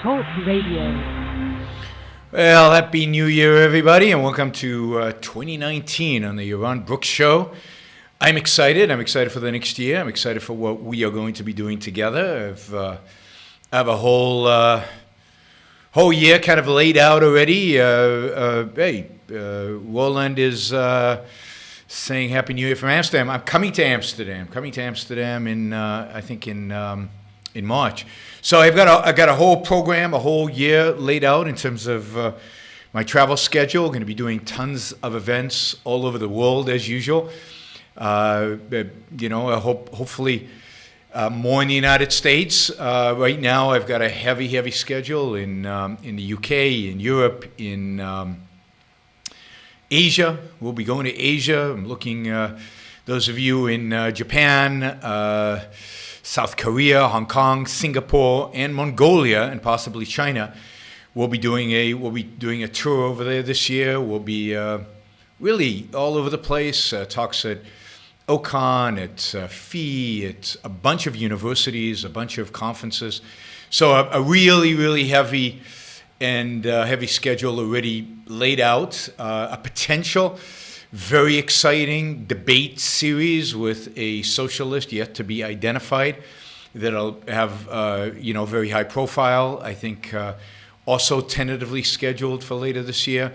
Talk Radio. Well, happy New Year, everybody, and welcome to 2019 on the Yaron Brook Show. I'm excited. I'm excited for the next year. I'm excited for what we are going to be doing together. I have a whole year kind of laid out already. Roland is saying Happy New Year from Amsterdam. I'm coming to Amsterdam in I think in March. So I got a whole program, a whole year laid out in terms of my travel schedule. I'm going to be doing tons of events all over the world as usual. Hopefully more in the United States. Right now, I've got a heavy schedule in the UK, in Europe, in Asia. We'll be going to Asia. I'm looking. Those of you in Japan, South Korea, Hong Kong, Singapore, and Mongolia, and possibly China, we'll be doing a tour over there this year. We'll be really all over the place. Talks at Ocon, at FEE, at a bunch of universities, a bunch of conferences. So a really heavy schedule already laid out. A potential very exciting debate series with a socialist yet to be identified that'll have very high profile. I think also tentatively scheduled for later this year.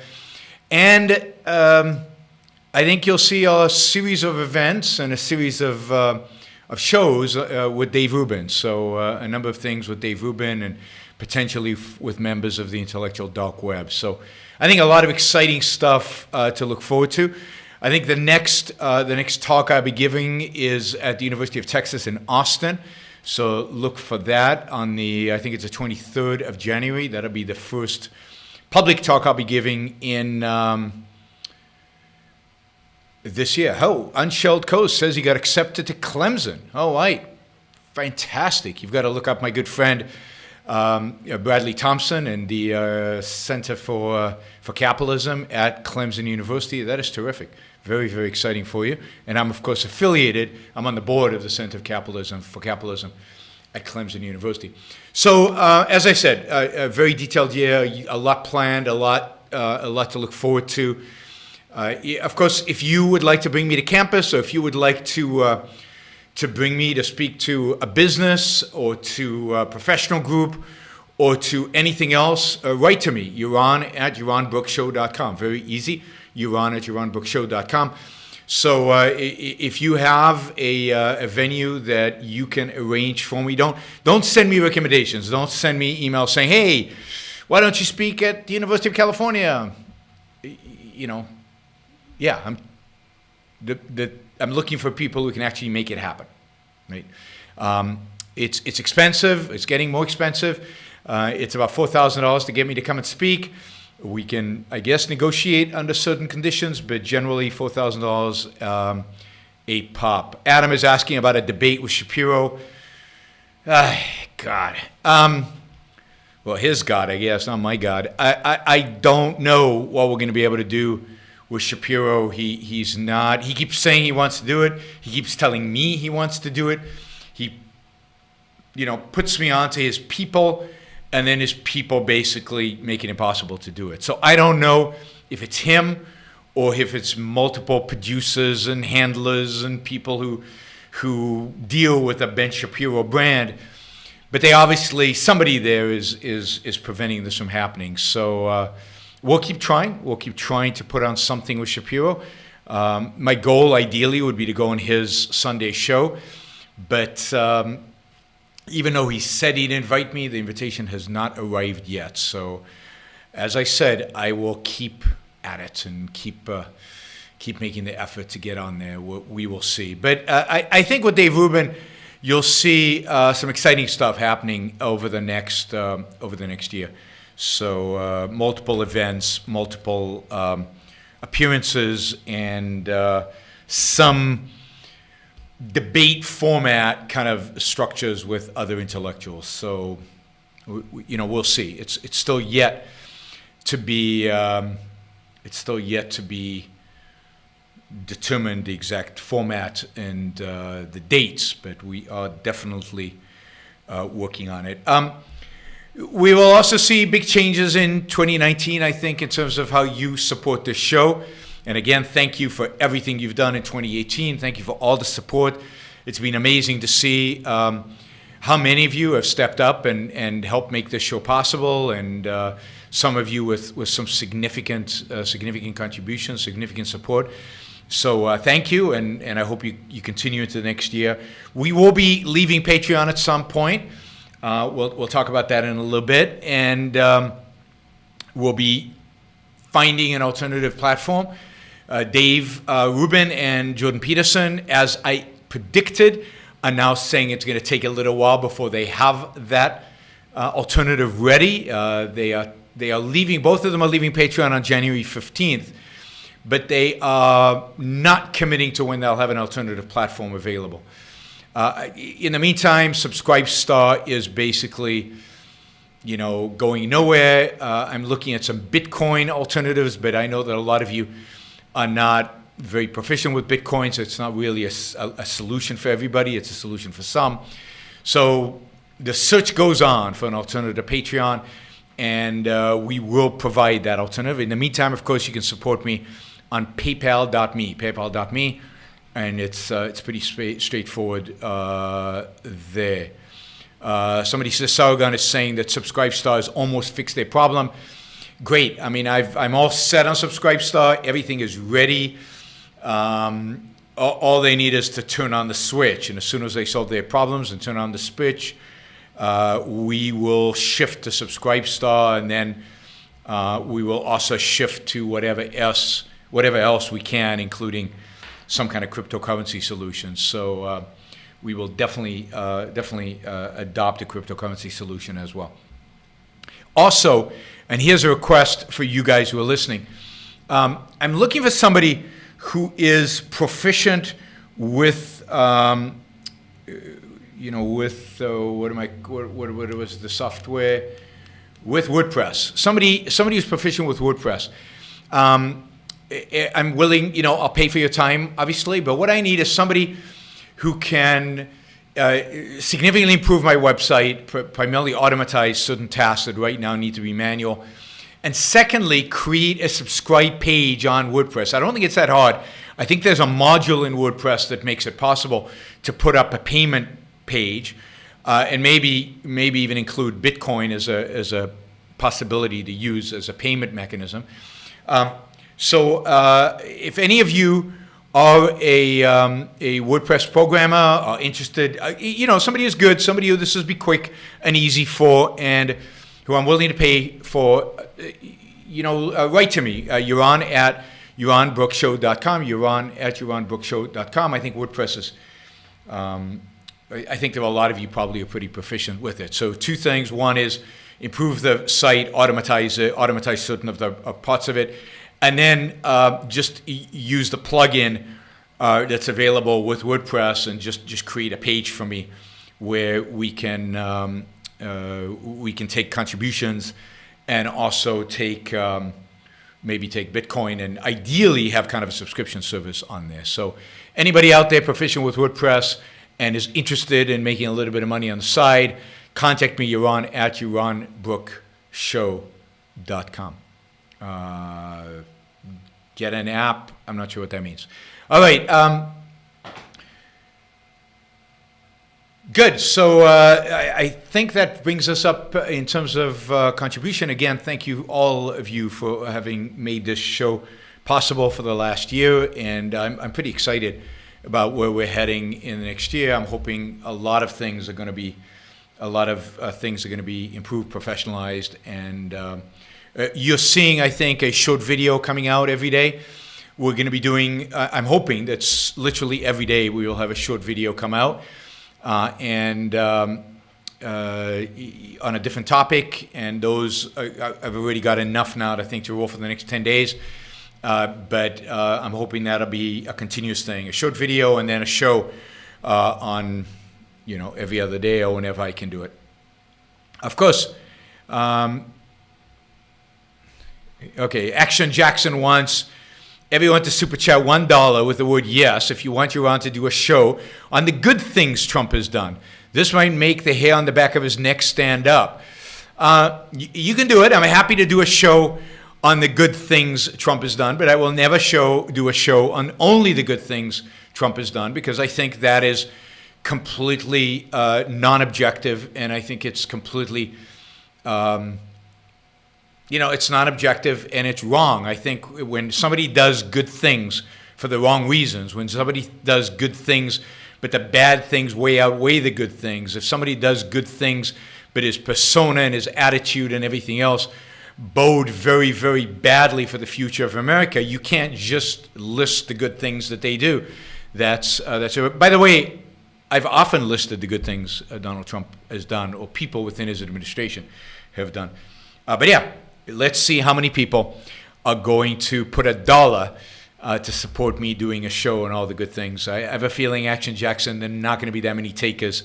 And I think you'll see a series of events and a series of shows with Dave Rubin. So a number of things with Dave Rubin and potentially with members of the intellectual dark web. So I think a lot of exciting stuff to look forward to. I think the next talk I'll be giving is at the University of Texas in Austin. So look for that on I think it's the 23rd of January. That'll be the first public talk I'll be giving in this year. Oh, Unshelled Coast says he got accepted to Clemson. Oh, right. Fantastic. You've got to look up my good friend Bradley Thompson and the Center for Capitalism at Clemson University. That is terrific. Very exciting for you. And I'm, of course, affiliated. I'm on the board of the Center for Capitalism at Clemson University. So, as I said, a very detailed year, a lot planned, a lot to look forward to. Of course, if you would like to bring me to campus, or if you would like to bring me to speak to a business or to a professional group or to anything else, write to me, Yaron at YaronBrookShow.com. Very easy, Yaron at YaronBrookShow.com. So if you have a venue that you can arrange for me, don't send me recommendations. Don't send me emails saying, hey, why don't you speak at the University of California? I'm looking for people who can actually make it happen, right? It's expensive. It's getting more expensive. It's about $4,000 to get me to come and speak. We can, I guess, negotiate under certain conditions, but generally $4,000 a pop. Adam is asking about a debate with Shapiro. God. Well, his God, I guess, not my God. I don't know what we're going to be able to do with Shapiro. He's not. He keeps saying he wants to do it. He keeps telling me he wants to do it. He, puts me onto his people, and then his people basically make it impossible to do it. So I don't know if it's him or if it's multiple producers and handlers and people who deal with the Ben Shapiro brand. But they obviously, somebody there is preventing this from happening. So we'll keep trying. We'll keep trying to put on something with Shapiro. My goal, ideally, would be to go on his Sunday show. But even though he said he'd invite me, the invitation has not arrived yet. So, as I said, I will keep at it and keep making the effort to get on there. We will see. But I think with Dave Rubin, you'll see some exciting stuff happening over the next year. So multiple events, multiple appearances, and some debate format kind of structures with other intellectuals. So we'll see. It's still yet to be determined, the exact format and the dates, but we are definitely working on it. We will also see big changes in 2019, I think, in terms of how you support this show. And again, thank you for everything you've done in 2018. Thank you for all the support. It's been amazing to see how many of you have stepped up and helped make this show possible, and some of you with some significant contributions, significant support. So thank you, and I hope you continue into the next year. We will be leaving Patreon at some point. We'll talk about that in a little bit, and we'll be finding an alternative platform. Dave Rubin and Jordan Peterson, as I predicted, are now saying it's going to take a little while before they have that alternative ready. They are leaving. Both of them are leaving Patreon on January 15th, but they are not committing to when they'll have an alternative platform available. In the meantime, Subscribestar is basically, going nowhere. I'm looking at some Bitcoin alternatives, but I know that a lot of you are not very proficient with Bitcoin, so it's not really a solution for everybody. It's a solution for some. So the search goes on for an alternative to Patreon, and we will provide that alternative. In the meantime, of course, you can support me on paypal.me, and it's pretty straightforward there. Somebody says Sargon is saying that Subscribestar has almost fixed their problem. Great. I mean, I'm all set on Subscribestar. Everything is ready. All they need is to turn on the switch, and as soon as they solve their problems and turn on the switch, we will shift to Subscribestar, and then we will also shift to whatever else we can, including some kind of cryptocurrency solution. So we will definitely adopt a cryptocurrency solution as well. Also, and here's a request for you guys who are listening. I'm looking for somebody who is proficient with, what was the software? With WordPress. Somebody who's proficient with WordPress. I'm willing, I'll pay for your time, obviously, but what I need is somebody who can significantly improve my website, primarily automatize certain tasks that right now need to be manual. And secondly, create a subscribe page on WordPress. I don't think it's that hard. I think there's a module in WordPress that makes it possible to put up a payment page, and maybe even include Bitcoin as a possibility to use as a payment mechanism. So if any of you are a WordPress programmer, are interested, somebody who's good, somebody who this will be quick and easy for, and who I'm willing to pay for, write to me, Yaron at yaronbrookshow.com, Yaron at yaronbrookshow.com. I think WordPress is, I think there are a lot of you probably are pretty proficient with it. So two things. One is improve the site, automatize certain of the parts of it, and then just use the plugin that's available with WordPress, and just create a page for me where we can take contributions, and also maybe take Bitcoin, and ideally have kind of a subscription service on there. So anybody out there proficient with WordPress and is interested in making a little bit of money on the side, contact me, Yaron at yaronbrookshow.com. Get an app. I'm not sure what that means. All right. Good. So I think that brings us up in terms of contribution. Again, thank you, all of you, for having made this show possible for the last year. And I'm pretty excited about where we're heading in the next year. I'm hoping a lot of things are going to be improved, professionalized, and you're seeing, I think, a short video coming out every day. We're going to be doing, I'm hoping that's literally every day we will have a short video come out, and on a different topic, and those, I've already got enough now, I think, to roll for the next 10 days. But I'm hoping that'll be a continuous thing, a short video and then a show on, every other day or whenever I can do it. Of course, okay, Action Jackson wants everyone to super chat $1 with the word yes if you want Yaron to do a show on the good things Trump has done. This might make the hair on the back of his neck stand up. You can do it. I'm happy to do a show on the good things Trump has done, but I will never do a show on only the good things Trump has done, because I think that is completely non-objective, and I think it's completely, it's non-objective and it's wrong. I think when somebody does good things for the wrong reasons, when somebody does good things but the bad things way outweigh the good things, if somebody does good things but his persona and his attitude and everything else bode very, very badly for the future of America, you can't just list the good things that they do. That's by the way, I've often listed the good things Donald Trump has done, or people within his administration have done. But yeah, let's see how many people are going to put $1 to support me doing a show on all the good things. I have a feeling, Action Jackson, there are not going to be that many takers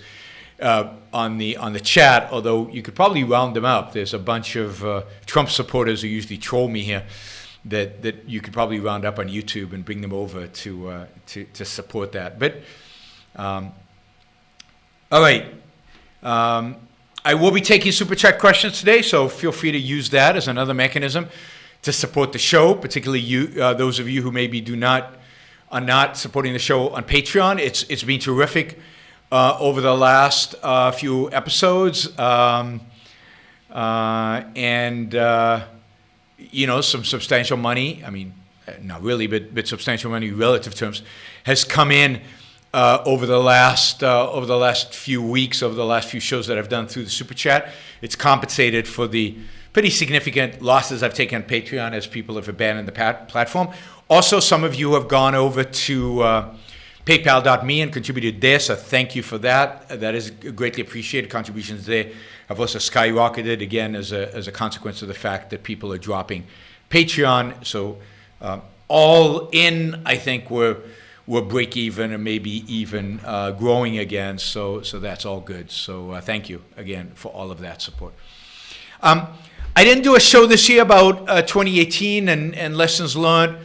on the chat, although you could probably round them up. There's a bunch of Trump supporters who usually troll me here that you could probably round up on YouTube and bring them over to support that. But all right, I will be taking Super Chat questions today, so feel free to use that as another mechanism to support the show, particularly you, those of you who maybe are not supporting the show on Patreon. It's been terrific over the last few episodes, and some substantial money. I mean, not really, but substantial money in relative terms has come in over the last few weeks, over the last few shows that I've done through the Super Chat. It's compensated for the pretty significant losses I've taken on Patreon as people have abandoned the platform. Also, some of you have gone over to paypal.me and contributed there, so thank you for that. That is greatly appreciated. Contributions there have also skyrocketed, again, as a consequence of the fact that people are dropping Patreon. So all in, I think we're break even, or maybe even growing again, so that's all good. So thank you again for all of that support. I didn't do a show this year about 2018 and lessons learned.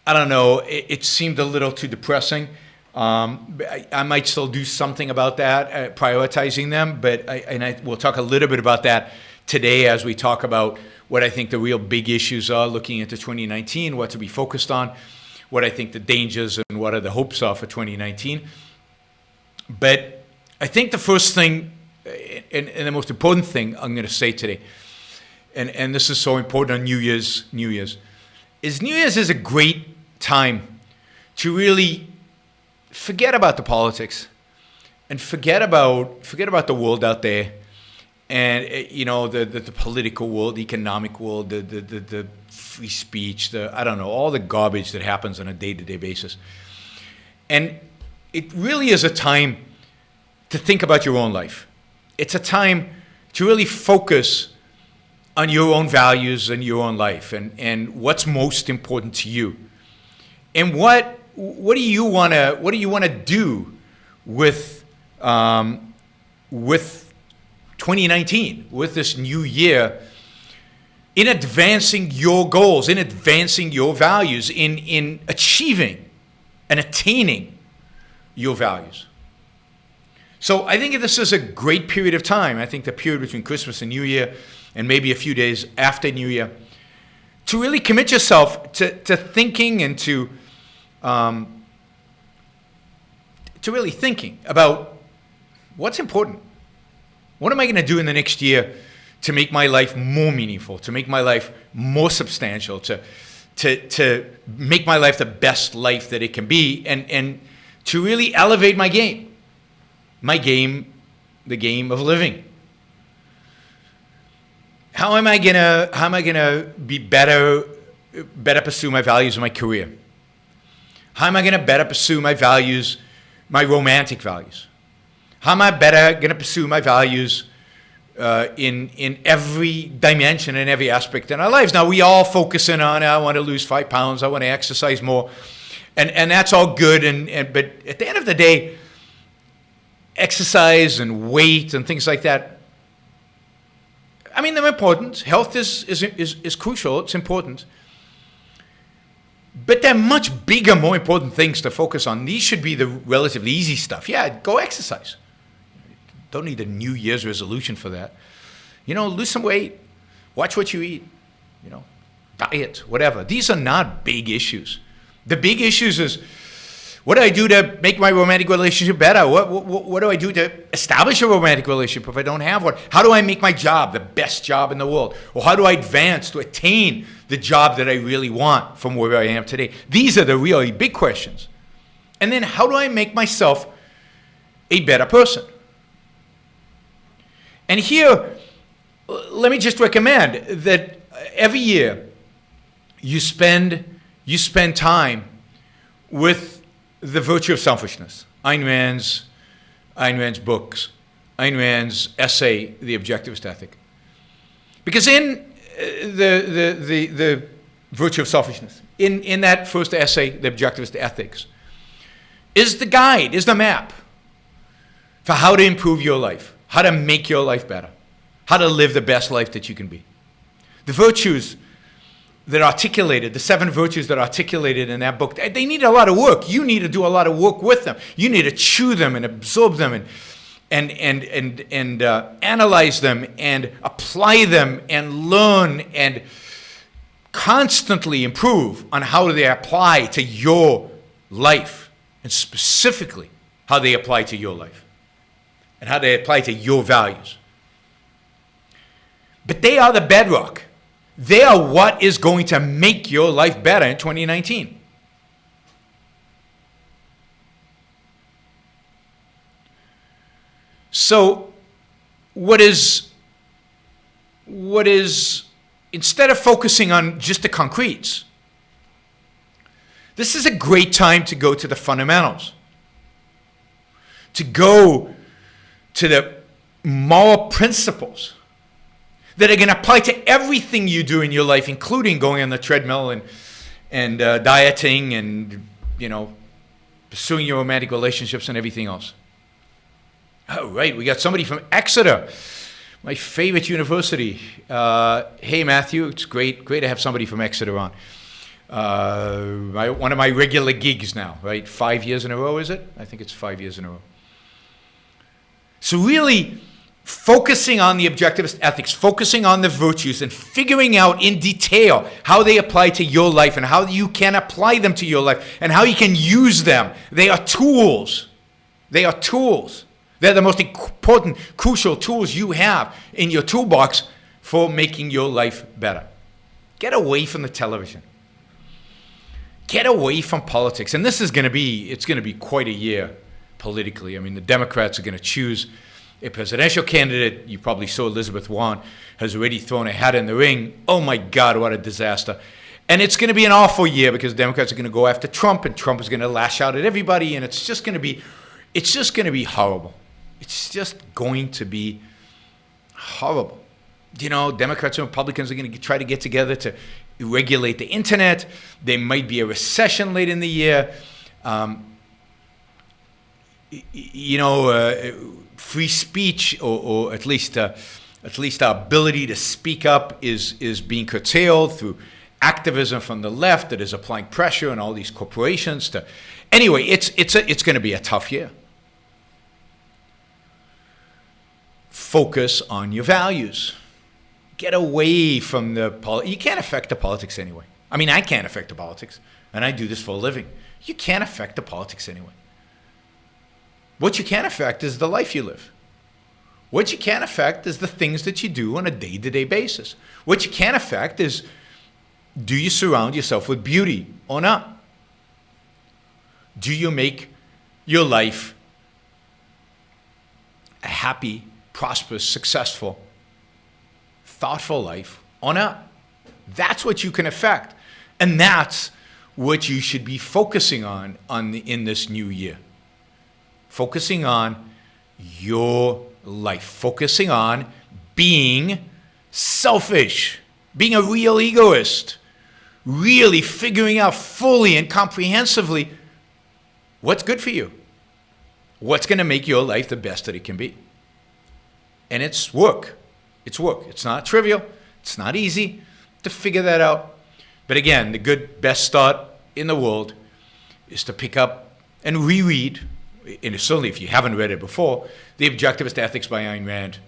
I don't know, it seemed a little too depressing. I might still do something about that, prioritizing them, but we'll talk a little bit about that today as we talk about what I think the real big issues are looking into 2019, what to be focused on, what I think the dangers and what are the hopes are for 2019. But I think the first thing and the most important thing I'm going to say today, and this is so important on New Year's, is New Year's is a great time to really forget about the politics and forget about the world out there, and the political world, the economic world, the free speech, I don't know, all the garbage that happens on a day-to-day basis. And it really is a time to think about your own life. It's a time to really focus on your own values and your own life, and what's most important to you, and what do you want to do with 2019, with this new year, in advancing your goals, in advancing your values, in achieving and attaining your values. So I think this is a great period of time. I think the period between Christmas and New Year, and maybe a few days after New Year, to really commit yourself to thinking and to really thinking about what's important. What am I going to do in the next year to make my life more meaningful, to make my life more substantial, to make my life the best life that it can be, and to really elevate my game, the game of living. How am I gonna be better pursue my values in my career? How am I gonna better pursue my values, my romantic values? How am I better gonna pursue my values in every dimension, in every aspect in our lives? Now, we all focus in on, I want to lose 5 pounds, I want to exercise more, and that's all good. But at the end of the day, exercise and weight and things like that, I mean, they're important. Health is crucial. It's important. But there are much bigger, more important things to focus on. These should be the relatively easy stuff. Yeah, go exercise. Don't need a New Year's resolution for that. lose some weight, watch what you eat, diet, whatever. These are not big issues. The big issues is, what do I do to make my romantic relationship better? What do I do to establish a romantic relationship if I don't have one? How do I make my job the best job in the world? Or how do I advance to attain the job that I really want from where I am today? These are the really big questions. And then how do I make myself a better person? And here, let me just recommend that every year you spend time with the virtue of selfishness. Ayn Rand's books, Ayn Rand's essay, The Objectivist Ethic. Because in the virtue of selfishness, in that first essay, The Objectivist Ethics, is the guide, is the map for how to improve your life, how to make your life better, how to live the best life that you can be. The virtues that articulated, the 7 virtues that are articulated in that book, they need a lot of work. You need to do a lot of work with them. You need to chew them and absorb them and analyze them and apply them and learn and constantly improve on how they apply to your life, and specifically how they apply to your life and how they apply to your values. But they are the bedrock. They are what is going to make your life better in 2019. So, what is instead of focusing on just the concretes, this is a great time to go to the fundamentals, to go to the moral principles that are going to apply to everything you do in your life, including going on the treadmill and dieting and, pursuing your romantic relationships and everything else. All right, we got somebody from Exeter, my favorite university. Hey, Matthew, it's great to have somebody from Exeter on. One of my regular gigs now, right? 5 years in a row, is it? I think it's 5 years in a row. So really, focusing on the objectivist ethics, focusing on the virtues, and figuring out in detail how they apply to your life and how you can apply them to your life and how you can use them. They are tools. They are tools. They're the most important, crucial tools you have in your toolbox for making your life better. Get away from the television. Get away from politics. And this is going to be quite a year politically. I mean, the Democrats are going to choose a presidential candidate. You probably saw Elizabeth Warren has already thrown her hat in the ring. Oh my God, what a disaster. And it's going to be an awful year because Democrats are going to go after Trump, and Trump is going to lash out at everybody, and it's just going to be horrible. It's just going to be horrible. Democrats and Republicans are going to try to get together to regulate the internet. There might be a recession late in the year. Free speech, or at least our ability to speak up is being curtailed through activism from the left that is applying pressure on all these corporations to. Anyway, it's going to be a tough year. Focus on your values. Get away from you can't affect the politics anyway. I mean, I can't affect the politics, and I do this for a living. You can't affect the politics anyway. What you can affect is the life you live. What you can affect is the things that you do on a day-to-day basis. What you can affect is, do you surround yourself with beauty or not? Do you make your life a happy, prosperous, successful, thoughtful life or not? That's what you can affect. And that's what you should be focusing on in this new year. Focusing on your life. Focusing on being selfish. Being a real egoist. Really figuring out fully and comprehensively what's good for you. What's going to make your life the best that it can be. And it's work. It's work. It's not trivial. It's not easy to figure that out. But again, the best start in the world is to pick up and reread, and certainly if you haven't read it before, The Objectivist Ethics by Ayn Rand,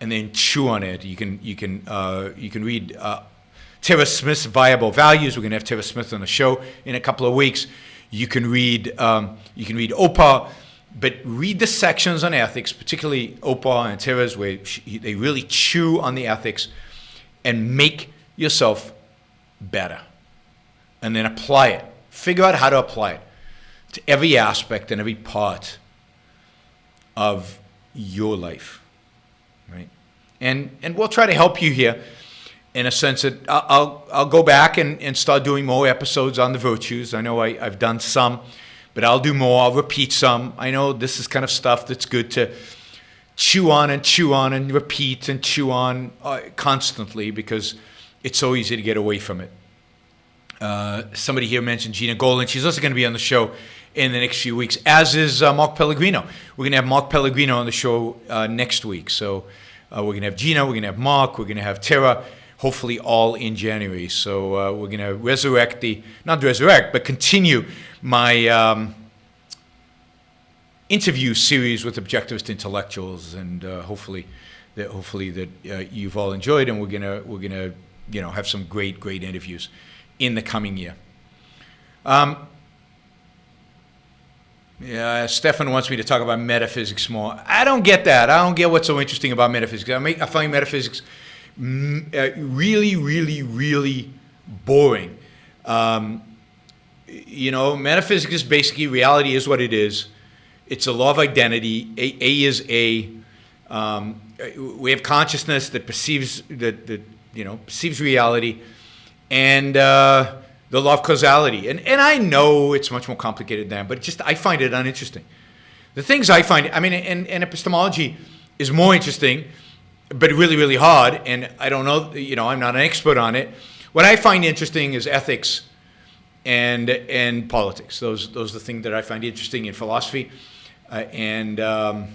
and then chew on it. You can read Tara Smith's Viable Values. We're going to have Tara Smith on the show in a couple of weeks. You can read Oprah, but read the sections on ethics, particularly Oprah and Tara's, where they really chew on the ethics and make yourself better, and then apply it. Figure out how to apply it to every aspect and every part of your life, right? And we'll try to help you here in a sense that I'll go back and start doing more episodes on the virtues. I know I've done some, but I'll do more. I'll repeat some. I know this is kind of stuff that's good to chew on and repeat and chew on constantly, because it's so easy to get away from it. Somebody here mentioned Gina Golan. She's also going to be on the show in the next few weeks, as is Mark Pellegrino. We're going to have Mark Pellegrino on the show next week. So we're going to have Gina, we're going to have Mark, we're going to have Tara, hopefully all in January. So we're going to continue my interview series with objectivist intellectuals, and hopefully that you've all enjoyed, and we're gonna have some great interviews in the coming year. Stefan wants me to talk about metaphysics more. I don't get that. I don't get what's so interesting about metaphysics. I find metaphysics really boring. Metaphysics is basically reality is what it is. It's a law of identity. A is A. We have consciousness that perceives perceives reality, and the law of causality. And I know it's much more complicated than that, but I find it uninteresting. The things I find, and epistemology is more interesting, but really hard. And I don't know, I'm not an expert on it. What I find interesting is ethics and politics. Those are the things that I find interesting in philosophy. And I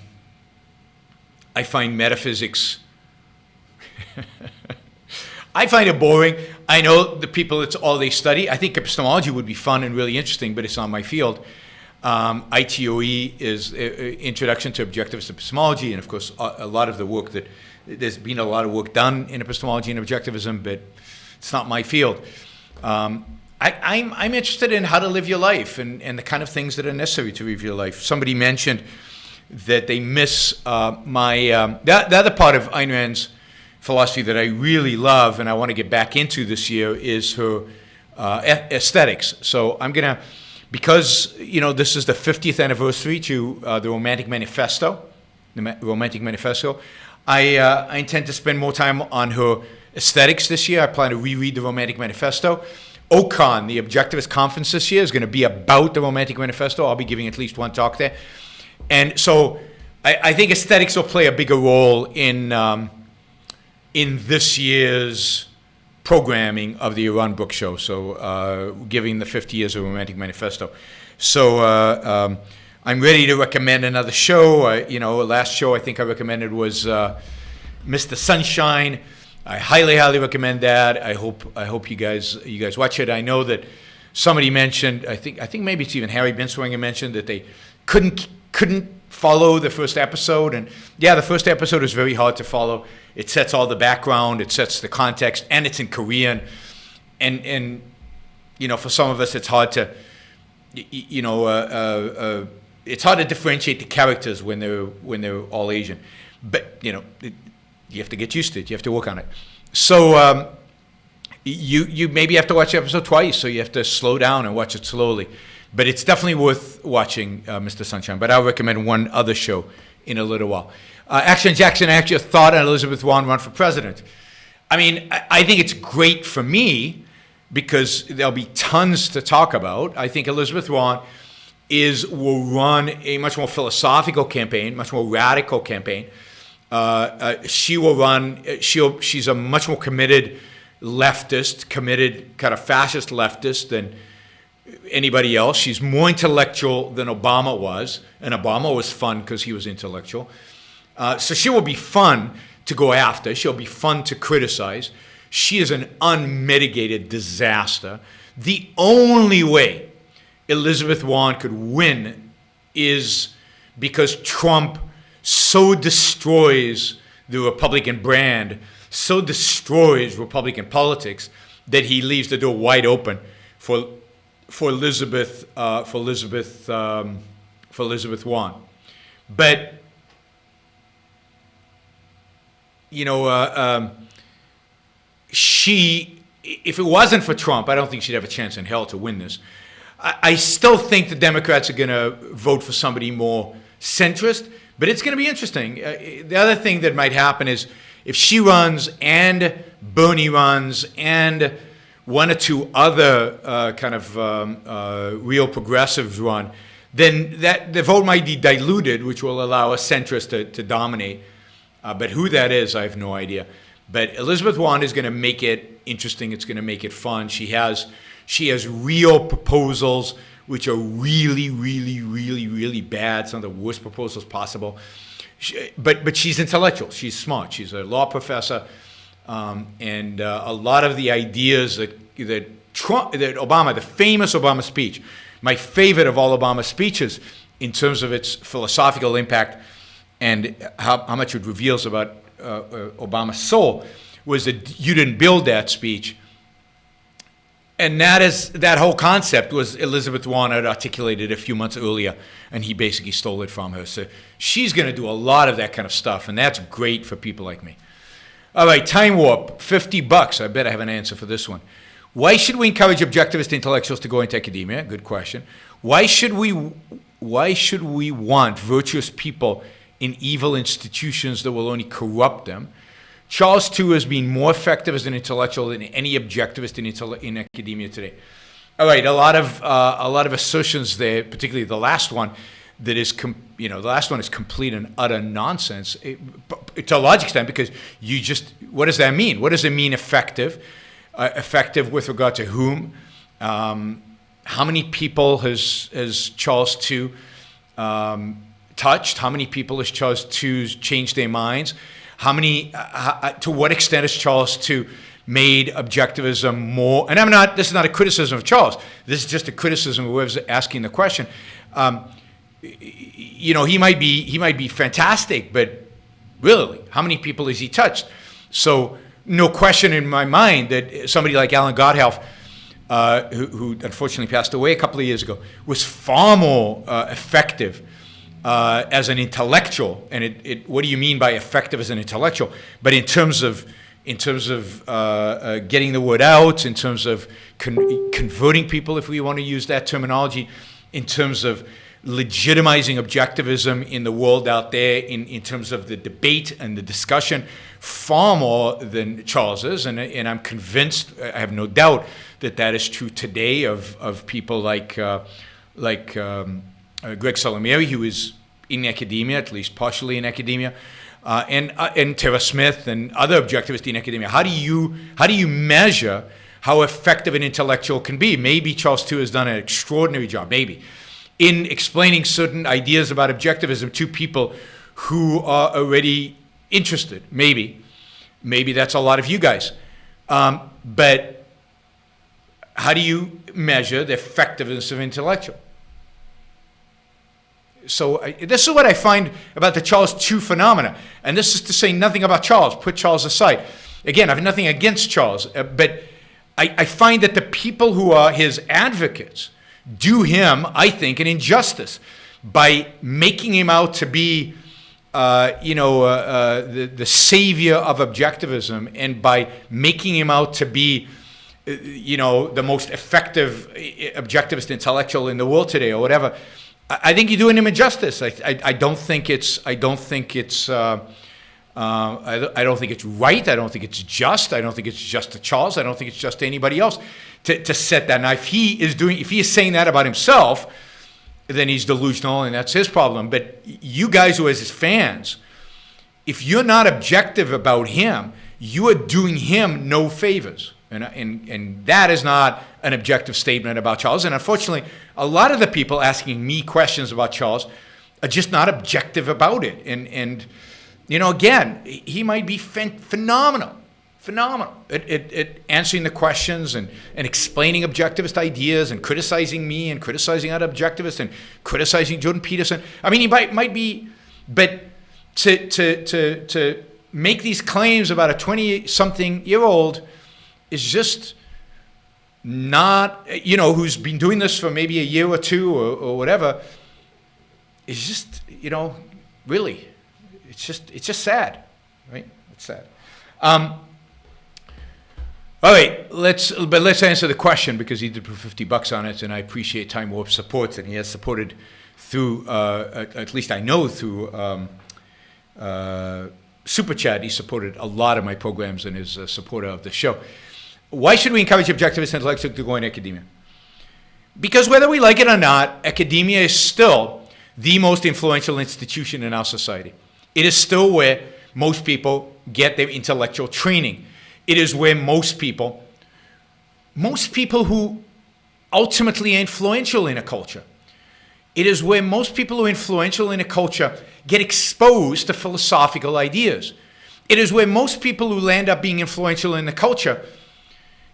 find metaphysics, I find it boring. I know the people, it's all they study. I think epistemology would be fun and really interesting, but it's not my field. ITOE is Introduction to Objectivist Epistemology, and of course a lot of the work there's been a lot of work done in epistemology and objectivism, but it's not my field. I'm interested in how to live your life and the kind of things that are necessary to live your life. Somebody mentioned that they miss the other part of Ayn Rand's philosophy that I really love and I want to get back into this year is her aesthetics. So I'm going to, because this is the 50th anniversary to the Romantic Manifesto, I intend to spend more time on her aesthetics this year. I plan to reread the Romantic Manifesto. OCON, the Objectivist Conference this year, is going to be about the Romantic Manifesto. I'll be giving at least one talk there. And so I think aesthetics will play a bigger role in this year's programming of the Yaron Brook show, so giving the 50 years of Romantic Manifesto. So I'm ready to recommend another show. Last show I think I recommended was Mr. Sunshine. I highly recommend that. I hope you guys watch it. I know that somebody mentioned, I think maybe it's even Harry Binswanger mentioned that they couldn't follow the first episode, and yeah, the first episode is very hard to follow. It sets all the background, it sets the context, and it's in Korean, and for some of us it's hard to it's hard to differentiate the characters when they're all Asian, but you have to get used to it. You have to work on it. So you maybe have to watch the episode twice, so you have to slow down and watch it slowly. But it's definitely worth watching Mr. Sunshine. But I'll recommend one other show in a little while. Action Jackson, actually, thought on Elizabeth Warren run for president. I think it's great for me because there'll be tons to talk about. I think Elizabeth Warren will run a much more philosophical campaign, much more radical campaign. She will run. She's a much more committed leftist, kind of fascist leftist than anybody else. She's more intellectual than Obama was, and Obama was fun because he was intellectual. So she will be fun to go after. She'll be fun to criticize. She is an unmitigated disaster. The only way Elizabeth Warren could win is because Trump so destroys the Republican brand so destroys Republican politics that he leaves the door wide open for Elizabeth Warren. But she, if it wasn't for Trump, I don't think she'd have a chance in hell to win this. I still think the Democrats are going to vote for somebody more centrist, but it's going to be interesting. The other thing that might happen is if she runs and Bernie runs and one or two other real progressives run, then the vote might be diluted, which will allow a centrist to dominate. But who that is, I have no idea. But Elizabeth Warren is going to make it interesting. It's going to make it fun. She has real proposals, which are really, really, really, really bad. Some of the worst proposals possible. But she's intellectual. She's smart. She's a law professor. And a lot of the ideas that Obama, the famous Obama speech, my favorite of all Obama's speeches in terms of its philosophical impact and how much it reveals about Obama's soul, was that you didn't build that speech. And that whole concept was Elizabeth Warren had articulated a few months earlier, and he basically stole it from her. So she's going to do a lot of that kind of stuff, and that's great for people like me. All right, Time Warp, $50. I bet I have an answer for this one. Why should we encourage objectivist intellectuals to go into academia? Good question. Why should we want virtuous people in evil institutions that will only corrupt them? Charles II has been more effective as an intellectual than any objectivist in academia today. All right, a lot of assertions there, particularly the last one, that is, the last one is complete and utter nonsense to a large extent, because what does that mean? What does it mean effective? Effective with regard to whom? How many people has Charles II touched? How many people has Charles II changed their minds? To what extent has Charles II made objectivism more? And this is not a criticism of Charles. This is just a criticism of whoever's asking the question. He might be fantastic, but really, how many people has he touched? So no question in my mind that somebody like Alan Godhelf, who unfortunately passed away a couple of years ago, was far more effective as an intellectual. And what do you mean by effective as an intellectual? But in terms of getting the word out, in terms of converting people, if we want to use that terminology, in terms of legitimizing objectivism in the world out there, in terms of the debate and the discussion, far more than Charles is. And I'm convinced, I have no doubt, that is true today of people like Greg Salameri, who is in academia, at least partially in academia, and Tara Smith and other objectivists in academia. How do you measure how effective an intellectual can be? Maybe Charles II has done an extraordinary job, maybe, in explaining certain ideas about objectivism to people who are already interested. Maybe that's a lot of you guys. But how do you measure the effectiveness of an intellectual? So this is what I find about the Charles II phenomena. And this is to say nothing about Charles. Put Charles aside. Again, I have nothing against Charles. But I find that the people who are his advocates do him, I think, an injustice by making him out to be, the savior of objectivism, and by making him out to be, the most effective objectivist intellectual in the world today, or whatever. I think you're doing him injustice. I don't think it's right. I don't think it's right. I don't think it's just. I don't think it's just to Charles. I don't think it's just to anybody else to set that. Now, if he is saying that about himself, then he's delusional, and that's his problem. But you guys who are his fans, if you're not objective about him, you are doing him no favors. And that is not an objective statement about Charles. And unfortunately, a lot of the people asking me questions about Charles are just not objective about it. And again, he might be phenomenal at answering the questions and explaining objectivist ideas and criticizing me and criticizing other objectivists and criticizing Jordan Peterson. I mean, he might be, but to make these claims about a 20-something-year-old is just not, who's been doing this for maybe a year or two or whatever, is just, really, it's just sad, right? It's sad. All right, let's answer the question, because he did put $50 on it, and I appreciate Time Warp support, and he has supported through, at least I know through SuperChat. He supported a lot of my programs and is a supporter of the show. Why should we encourage objectivist intellectuals to go in academia? Because whether we like it or not, academia is still the most influential institution in our society. It is still where most people get their intellectual training. It is where most people who ultimately are influential in a culture, it is where most people who are influential in a culture get exposed to philosophical ideas. It is where most people who land up being influential in the culture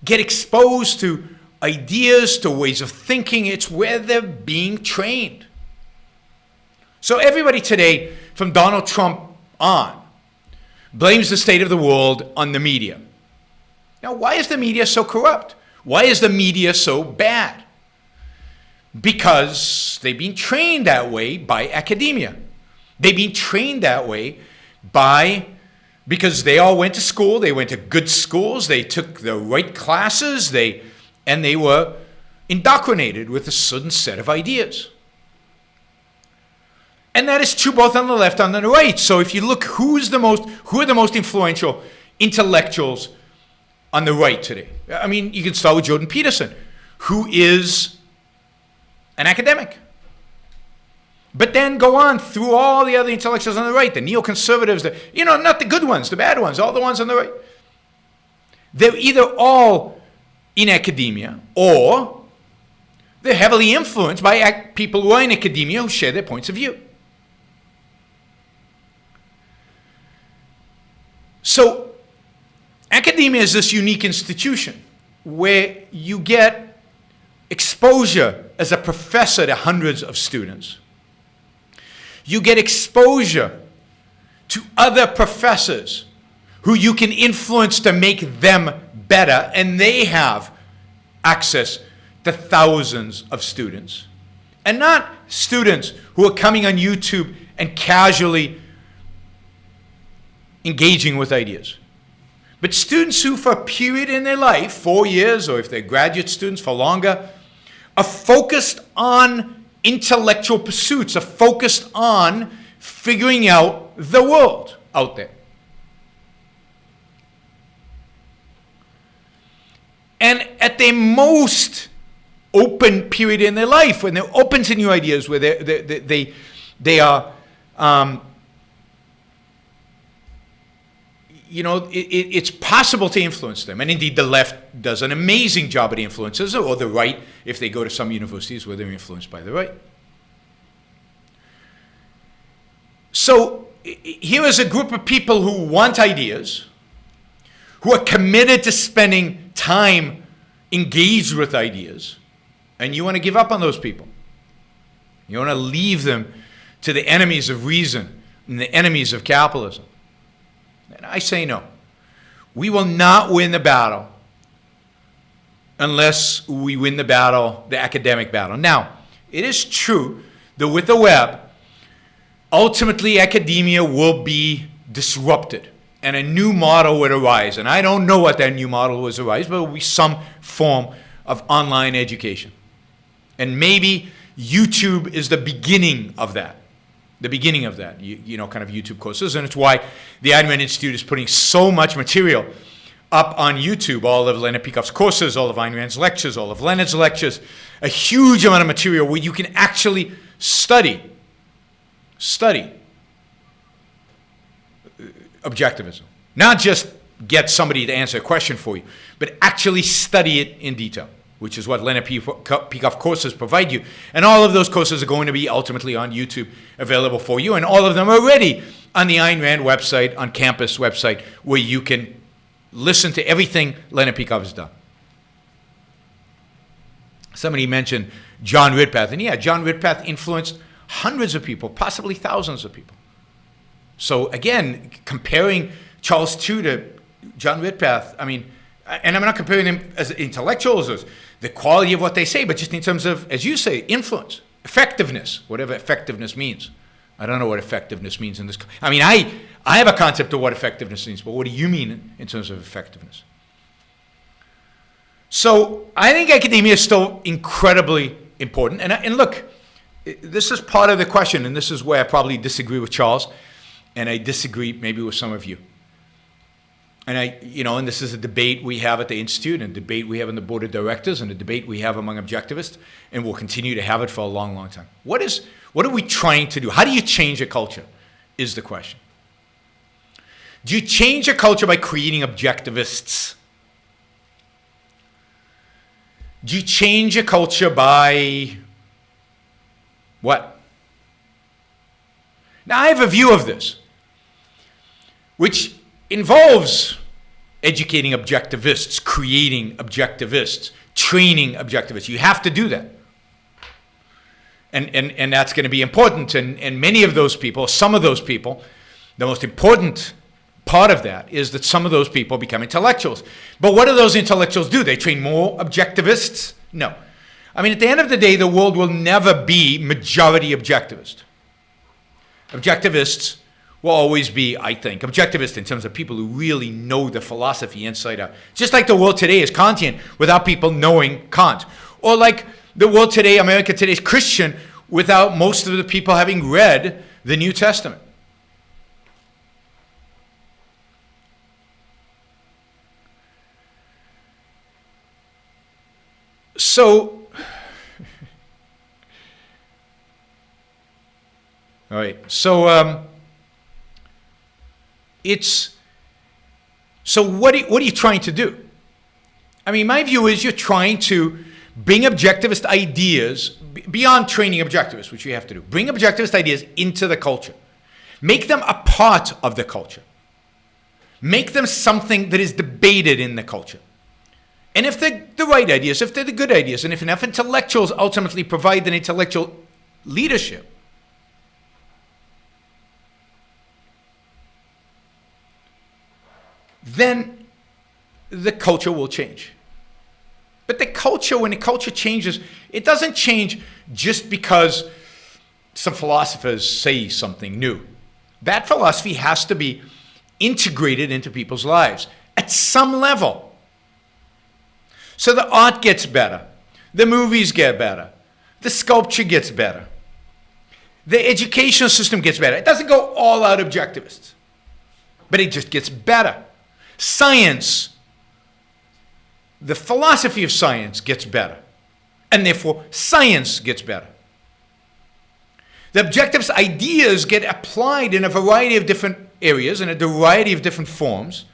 get exposed to ideas, to ways of thinking. It's where they're being trained. So everybody today, from Donald Trump on, blames the state of the world on the media. Now, why is the media so corrupt? Why is the media so bad? Because they've been trained that way by academia. They've been trained that way because they all went to school, they went to good schools, they took the right classes, and they were indoctrinated with a certain set of ideas. And that is true both on the left and on the right. So if you look, who are the most influential intellectuals on the right today? I mean, you can start with Jordan Peterson, who is an academic. But then go on through all the other intellectuals on the right, the neoconservatives, not the good ones, the bad ones, all the ones on the right. They're either all in academia, or they're heavily influenced by people who are in academia who share their points of view. So academia is this unique institution where you get exposure as a professor to hundreds of students. You get exposure to other professors who you can influence to make them better, and they have access to thousands of students. And not students who are coming on YouTube and casually engaging with ideas, but students who for a period in their life, 4 years, or if they're graduate students for longer, are focused on intellectual pursuits, are focused on figuring out the world out there. And at their most open period in their life, when they're open to new ideas, where they are, it's possible to influence them. And indeed, the left does an amazing job at influences, or the right, if they go to some universities where they're influenced by the right. So here is a group of people who want ideas, who are committed to spending time engaged with ideas, and you want to give up on those people. You want to leave them to the enemies of reason and the enemies of capitalism. And I say no. We will not win the battle unless we win the battle, the academic battle. Now, it is true that with the web, ultimately academia will be disrupted and a new model would arise. And I don't know what that new model will arise, but it will be some form of online education. And maybe YouTube is the beginning of that. The beginning of that, kind of YouTube courses. And it's why the Advent Institute is putting so much material up on YouTube. All of Leonard Peikoff's courses, all of Ayn Rand's lectures, all of Leonard's lectures, a huge amount of material where you can actually study objectivism. Not just get somebody to answer a question for you, but actually study it in detail, which is what Leonard Peikoff courses provide you. And all of those courses are going to be ultimately on YouTube available for you, and all of them are already on the Ayn Rand website, on Campus website, where you can listen to everything Leonard Peikoff has done. Somebody mentioned John Ridpath, and yeah, John Ridpath influenced hundreds of people, possibly thousands of people. So again, comparing Charles Tudor, John Whitpath. I mean, and I'm not comparing them as intellectuals as the quality of what they say, but just in terms of, as you say, influence, effectiveness, whatever effectiveness means. I don't know what effectiveness means in this. I mean, I have a concept of what effectiveness means, but what do you mean in terms of effectiveness? So I think academia is still incredibly important. And look, this is part of the question, and this is where I probably disagree with Charles, and I disagree maybe with some of you. And and this is a debate we have at the Institute, and a debate we have in the board of directors, and a debate we have among objectivists, and we'll continue to have it for a long, long time. What are we trying to do? How do you change a culture, is the question. Do you change a culture by creating objectivists? Do you change a culture by what? Now, I have a view of this, which involves educating objectivists, creating objectivists, training objectivists. You have to do that. And that's going to be important. And many of those people, some of those people, the most important part of that is that some of those people become intellectuals. But what do those intellectuals do? They train more objectivists? No. I mean, at the end of the day, the world will never be majority objectivist. Objectivists will always be, I think, objectivist in terms of people who really know the philosophy inside out. Just like the world today is Kantian without people knowing Kant. Or like the world today, America today is Christian without most of the people having read the New Testament. So, all right, so what are you trying to do? I mean, my view is you're trying to bring objectivist ideas beyond training objectivists, which you have to do. Bring objectivist ideas into the culture. Make them a part of the culture. Make them something that is debated in the culture. And if they're the right ideas, if they're the good ideas, and if enough intellectuals ultimately provide an intellectual leadership, then the culture will change. But the culture, when the culture changes, it doesn't change just because some philosophers say something new. That philosophy has to be integrated into people's lives at some level. So the art gets better, the movies get better, the sculpture gets better, the educational system gets better. It doesn't go all out objectivist, but it just gets better. Science, the philosophy of science gets better, and therefore science gets better. The objectivist ideas get applied in a variety of different areas, in a variety of different forms,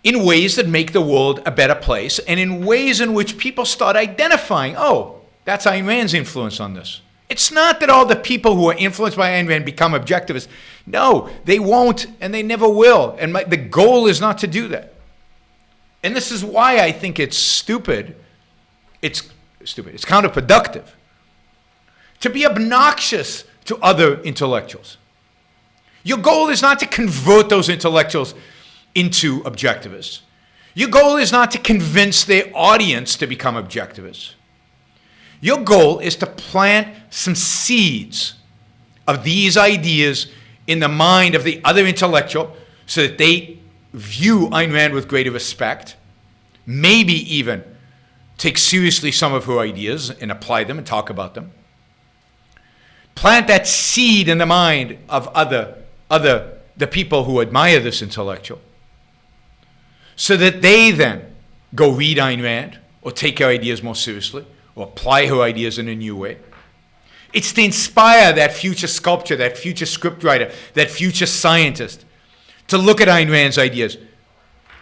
in ways that make the world a better place, and in ways in which people start identifying, oh, that's Ayn Rand's influence on this. It's not that all the people who are influenced by Ayn Rand become objectivists. No, they won't, and they never will. And the goal is not to do that. And this is why I think it's stupid. It's counterproductive to be obnoxious to other intellectuals. Your goal is not to convert those intellectuals into objectivists. Your goal is not to convince their audience to become objectivists. Your goal is to plant some seeds of these ideas in the mind of the other intellectual so that they view Ayn Rand with greater respect, maybe even take seriously some of her ideas and apply them and talk about them. Plant that seed in the mind of the people who admire this intellectual so that they then go read Ayn Rand or take her ideas more seriously or apply her ideas in a new way. It's to inspire that future sculptor, that future scriptwriter, that future scientist to look at Ayn Rand's ideas.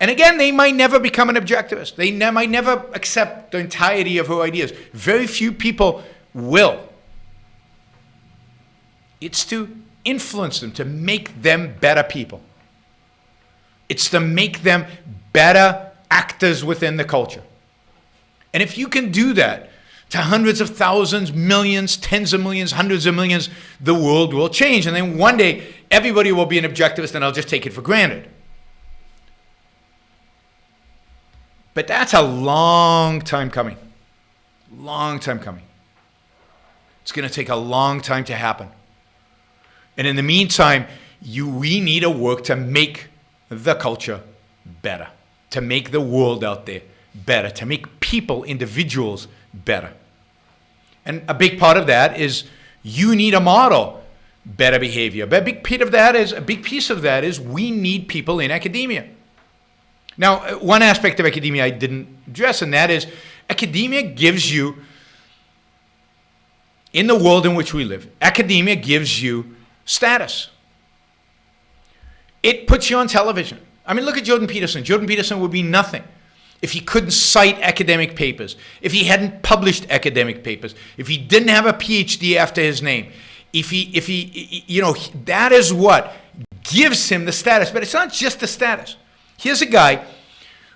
And again, they might never become an objectivist. They might never accept the entirety of her ideas. Very few people will. It's to influence them, to make them better people. It's to make them better actors within the culture. And if you can do that, to hundreds of thousands, millions, tens of millions, hundreds of millions, the world will change. And then one day, everybody will be an objectivist and I'll just take it for granted. But that's a long time coming. Long time coming. It's going to take a long time to happen. And in the meantime, we need to work to make the culture better, to make the world out there better, to make people, individuals better. And a big part of that is you need to model better behavior. But a big piece of that is we need people in academia. Now, one aspect of academia I didn't address, and that is academia gives you, in the world in which we live, academia gives you status. It puts you on television. I mean, look at Jordan Peterson. Jordan Peterson would be nothing if he couldn't cite academic papers, if he hadn't published academic papers, if he didn't have a PhD after his name, if he, that is what gives him the status. But it's not just the status. Here's a guy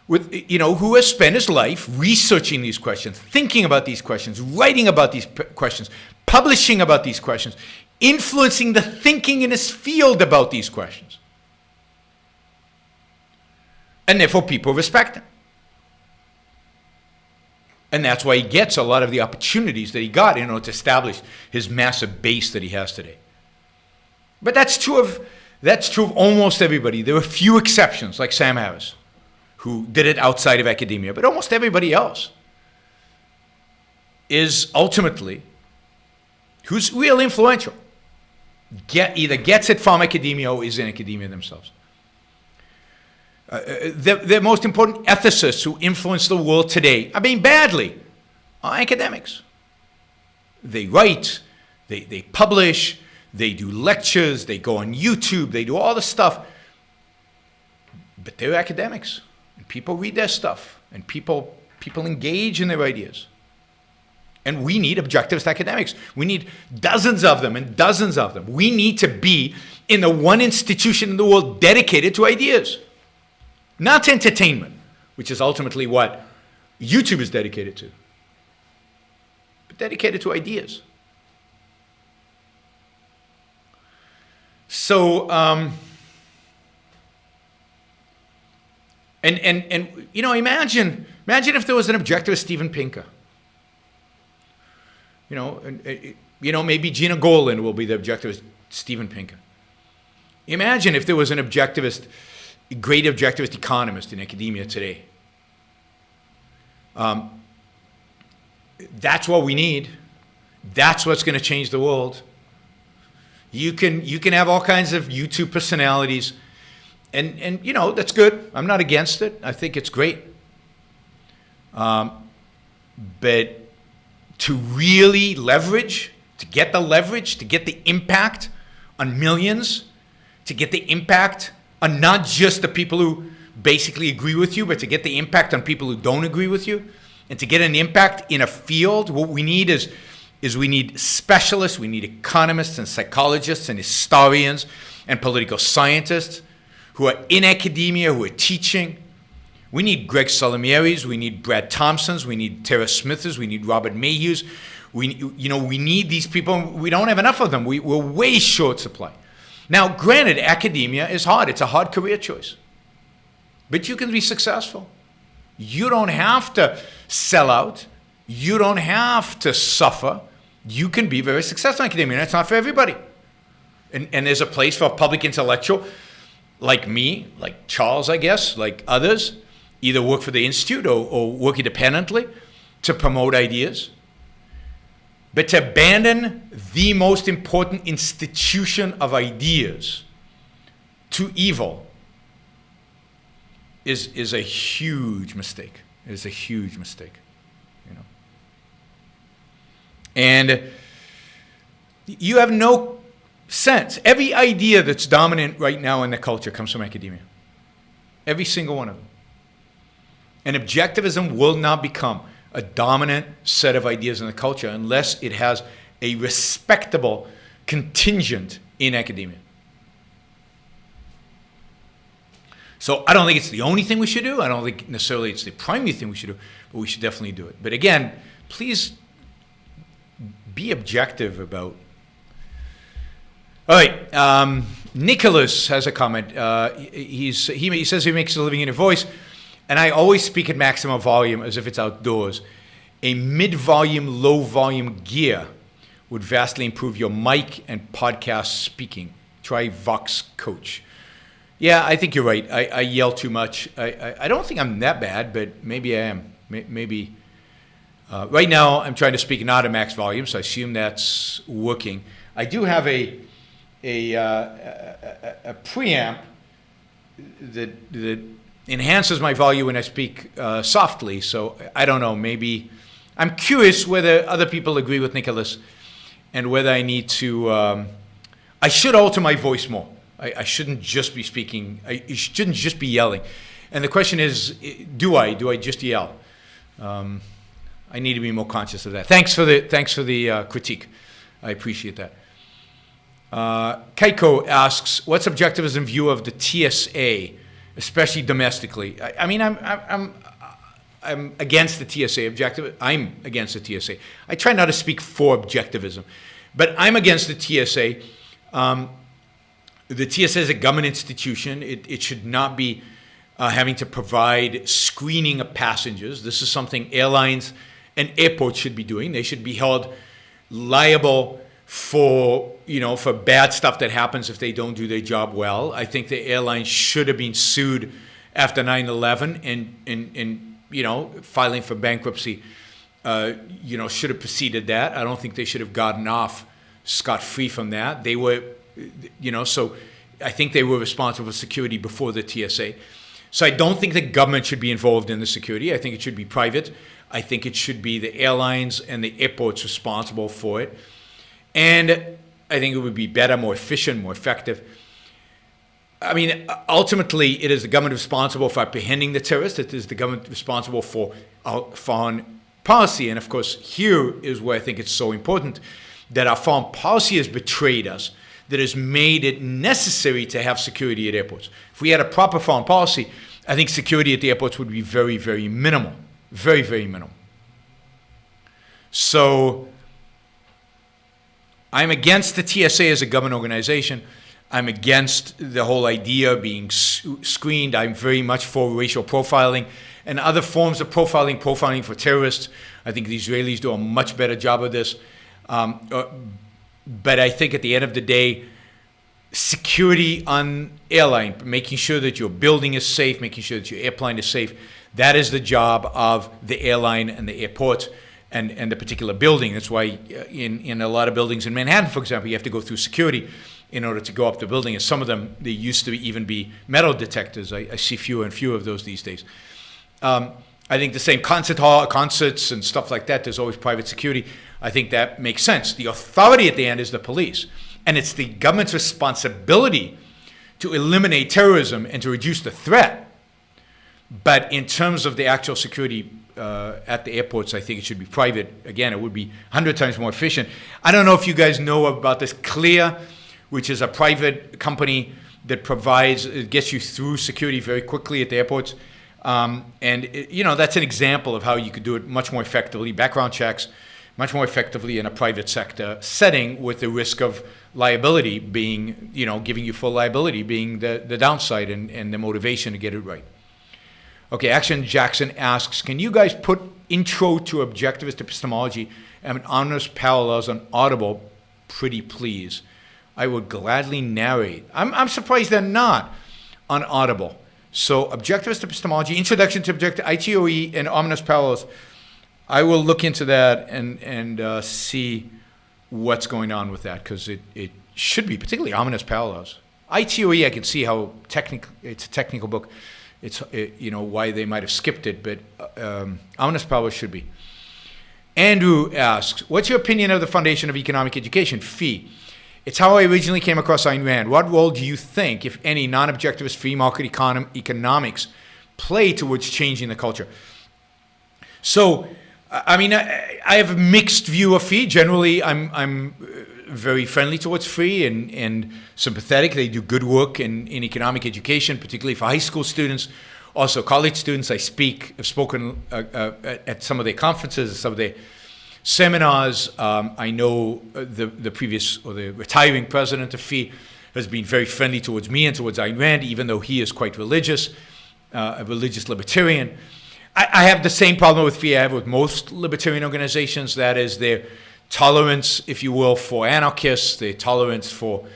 who has spent his life researching these questions, thinking about these questions, writing about these questions, publishing about these questions, influencing the thinking in his field about these questions. And therefore people respect him. And that's why he gets a lot of the opportunities that he got in order to establish his massive base that he has today. But that's true of almost everybody. There are a few exceptions, like Sam Harris, who did it outside of academia. But almost everybody else is ultimately, who's real influential, either gets it from academia or is in academia themselves. The most important ethicists who influence the world today, badly, are academics. They write, they publish, they do lectures, they go on YouTube, they do all the stuff. But they're academics. And people read their stuff. And people engage in their ideas. And we need objectivist academics. We need dozens of them and dozens of them. We need to be in the one institution in the world dedicated to ideas. Not to entertainment, which is ultimately what YouTube is dedicated to. But dedicated to ideas. So, imagine if there was an objectivist Steven Pinker. Maybe Gina Golan will be the objectivist Steven Pinker. Imagine if there was an great objectivist economist in academia today. That's what we need. That's what's going to change the world. You can have all kinds of YouTube personalities, and that's good. I'm not against it. I think it's great. But to really leverage, to get the impact on millions, to get the impact on not just the people who basically agree with you, but to get the impact on people who don't agree with you, and to get an impact in a field, what we need is we need specialists, we need economists and psychologists and historians and political scientists who are in academia, who are teaching. We need Greg Salamieris, we need Brad Thompsons, we need Tara Smithers, we need Robert Mayhews. We need these people. We don't have enough of them. We're way short supply. Now, granted, academia is hard. It's a hard career choice. But you can be successful. You don't have to sell out. You don't have to suffer. You can be very successful in academia. And it's not for everybody. And there's a place for a public intellectual like me, like Charles, I guess, like others, either work for the Institute or work independently to promote ideas. But to abandon the most important institution of ideas to evil is a huge mistake. It is a huge mistake, And you have no sense. Every idea that's dominant right now in the culture comes from academia. Every single one of them. And objectivism will not become a dominant set of ideas in the culture unless it has a respectable contingent in academia. So I don't think it's the only thing we should do. I don't think necessarily it's the primary thing we should do, but we should definitely do it. But again, please be objective about. All right, Nicholas has a comment. He says he makes a living in a voice, and I always speak at maximum volume as if it's outdoors. A mid-volume, low-volume gear would vastly improve your mic and podcast speaking. Try Vox Coach. Yeah, I think you're right. I yell too much. I don't think I'm that bad, but maybe I am. Maybe. Right now, I'm trying to speak not at max volume, so I assume that's working. I do have a preamp that enhances my volume when I speak softly. So I don't know. Maybe I'm curious whether other people agree with Nicholas and whether I need to. I should alter my voice more. I shouldn't just be speaking. I shouldn't just be yelling. And the question is, do I? Do I just yell? I need to be more conscious of that. Thanks for the critique. I appreciate that. Keiko asks, what's objectivism view of the TSA, especially domestically? I mean, I'm against the TSA objective. I'm against the TSA. I try not to speak for objectivism, but I'm against the TSA. The TSA is a government institution. It should not be having to provide screening of passengers. This is something airlines and airports should be doing. They should be held liable for bad stuff that happens if they don't do their job well. I think the airlines should have been sued after 9/11 and filing for bankruptcy should have preceded that. I don't think they should have gotten off scot-free from that. They were so I think they were responsible for security before the TSA. So I don't think the government should be involved in the security. I think it should be private. I think it should be the airlines and the airports responsible for it. And I think it would be better, more efficient, more effective. I mean, ultimately, it is the government responsible for apprehending the terrorists. It is the government responsible for our foreign policy. And of course, here is where I think it's so important that our foreign policy has betrayed us, that has made it necessary to have security at airports. If we had a proper foreign policy, I think security at the airports would be very, very minimal. Very, very minimal. So I'm against the TSA as a government organization. I'm against the whole idea of being screened. I'm very much for racial profiling and other forms of profiling for terrorists. I think the Israelis do a much better job of this. But I think at the end of the day, security on airline, making sure that your building is safe, making sure that your airplane is safe, that is the job of the airline and the airport and the particular building. That's why in a lot of buildings in Manhattan, for example, you have to go through security in order to go up the building. And some of them, they used to even be metal detectors. I see fewer and fewer of those these days. I think the same concerts and stuff like that, there's always private security. I think that makes sense. The authority at the end is the police. And it's the government's responsibility to eliminate terrorism and to reduce the threat. But in terms of the actual security at the airports, I think it should be private. Again, it would be 100 times more efficient. I don't know if you guys know about this Clear, which is a private company that gets you through security very quickly at the airports. That's an example of how you could do it much more effectively, background checks, much more effectively in a private sector setting, with the risk of liability being, giving you full liability being the downside and the motivation to get it right. Okay, Action Jackson asks, can you guys put Intro to Objectivist Epistemology and Honest Parallels on Audible, pretty please? I would gladly narrate. I'm surprised they're not on Audible. So Objectivist Epistemology, Introduction to Objective, ITOE, and Ominous Parallels. I will look into that and see what's going on with that, because it should be, particularly Ominous Parallels. ITOE, I can see how it's a technical book. It's why they might have skipped it, but Ominous Parallels should be. Andrew asks, what's your opinion of the foundation of economic education, fee? It's how I originally came across Ayn Rand. What role do you think, if any, non-objectivist free market economics play towards changing the culture? So, I mean, I have a mixed view of free. Generally, I'm very friendly towards free and sympathetic. They do good work in economic education, particularly for high school students, also college students. I've spoken at some of their conferences, some of their seminars. I know the previous or the retiring president of FEE has been very friendly towards me and towards Ayn Rand, even though he is quite religious, a religious libertarian. I have the same problem with FEE I have with most libertarian organizations. That is their tolerance, if you will, for anarchists, their tolerance for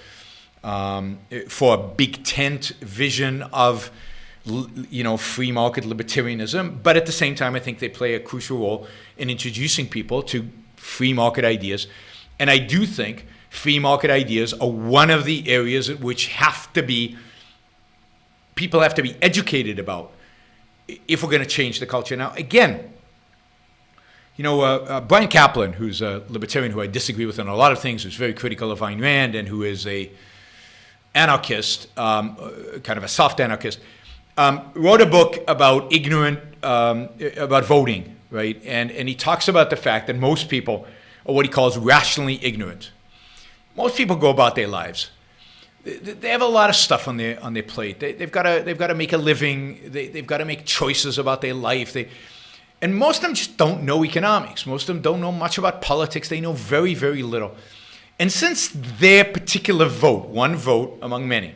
a big tent vision of, free market libertarianism. But at the same time, I think they play a crucial role in introducing people to free market ideas. And I do think free market ideas are one of the areas at which people have to be educated about if we're going to change the culture. Now, again, Brian Kaplan, who's a libertarian who I disagree with on a lot of things, who's very critical of Ayn Rand and who is a anarchist, kind of a soft anarchist, wrote a book about about voting, right? And he talks about the fact that most people are what he calls rationally ignorant. Most people go about their lives. They have a lot of stuff on their plate. They've got to make a living. They've got to make choices about their life. And most of them just don't know economics. Most of them don't know much about politics. They know very, very little. And since their particular vote, one vote among many,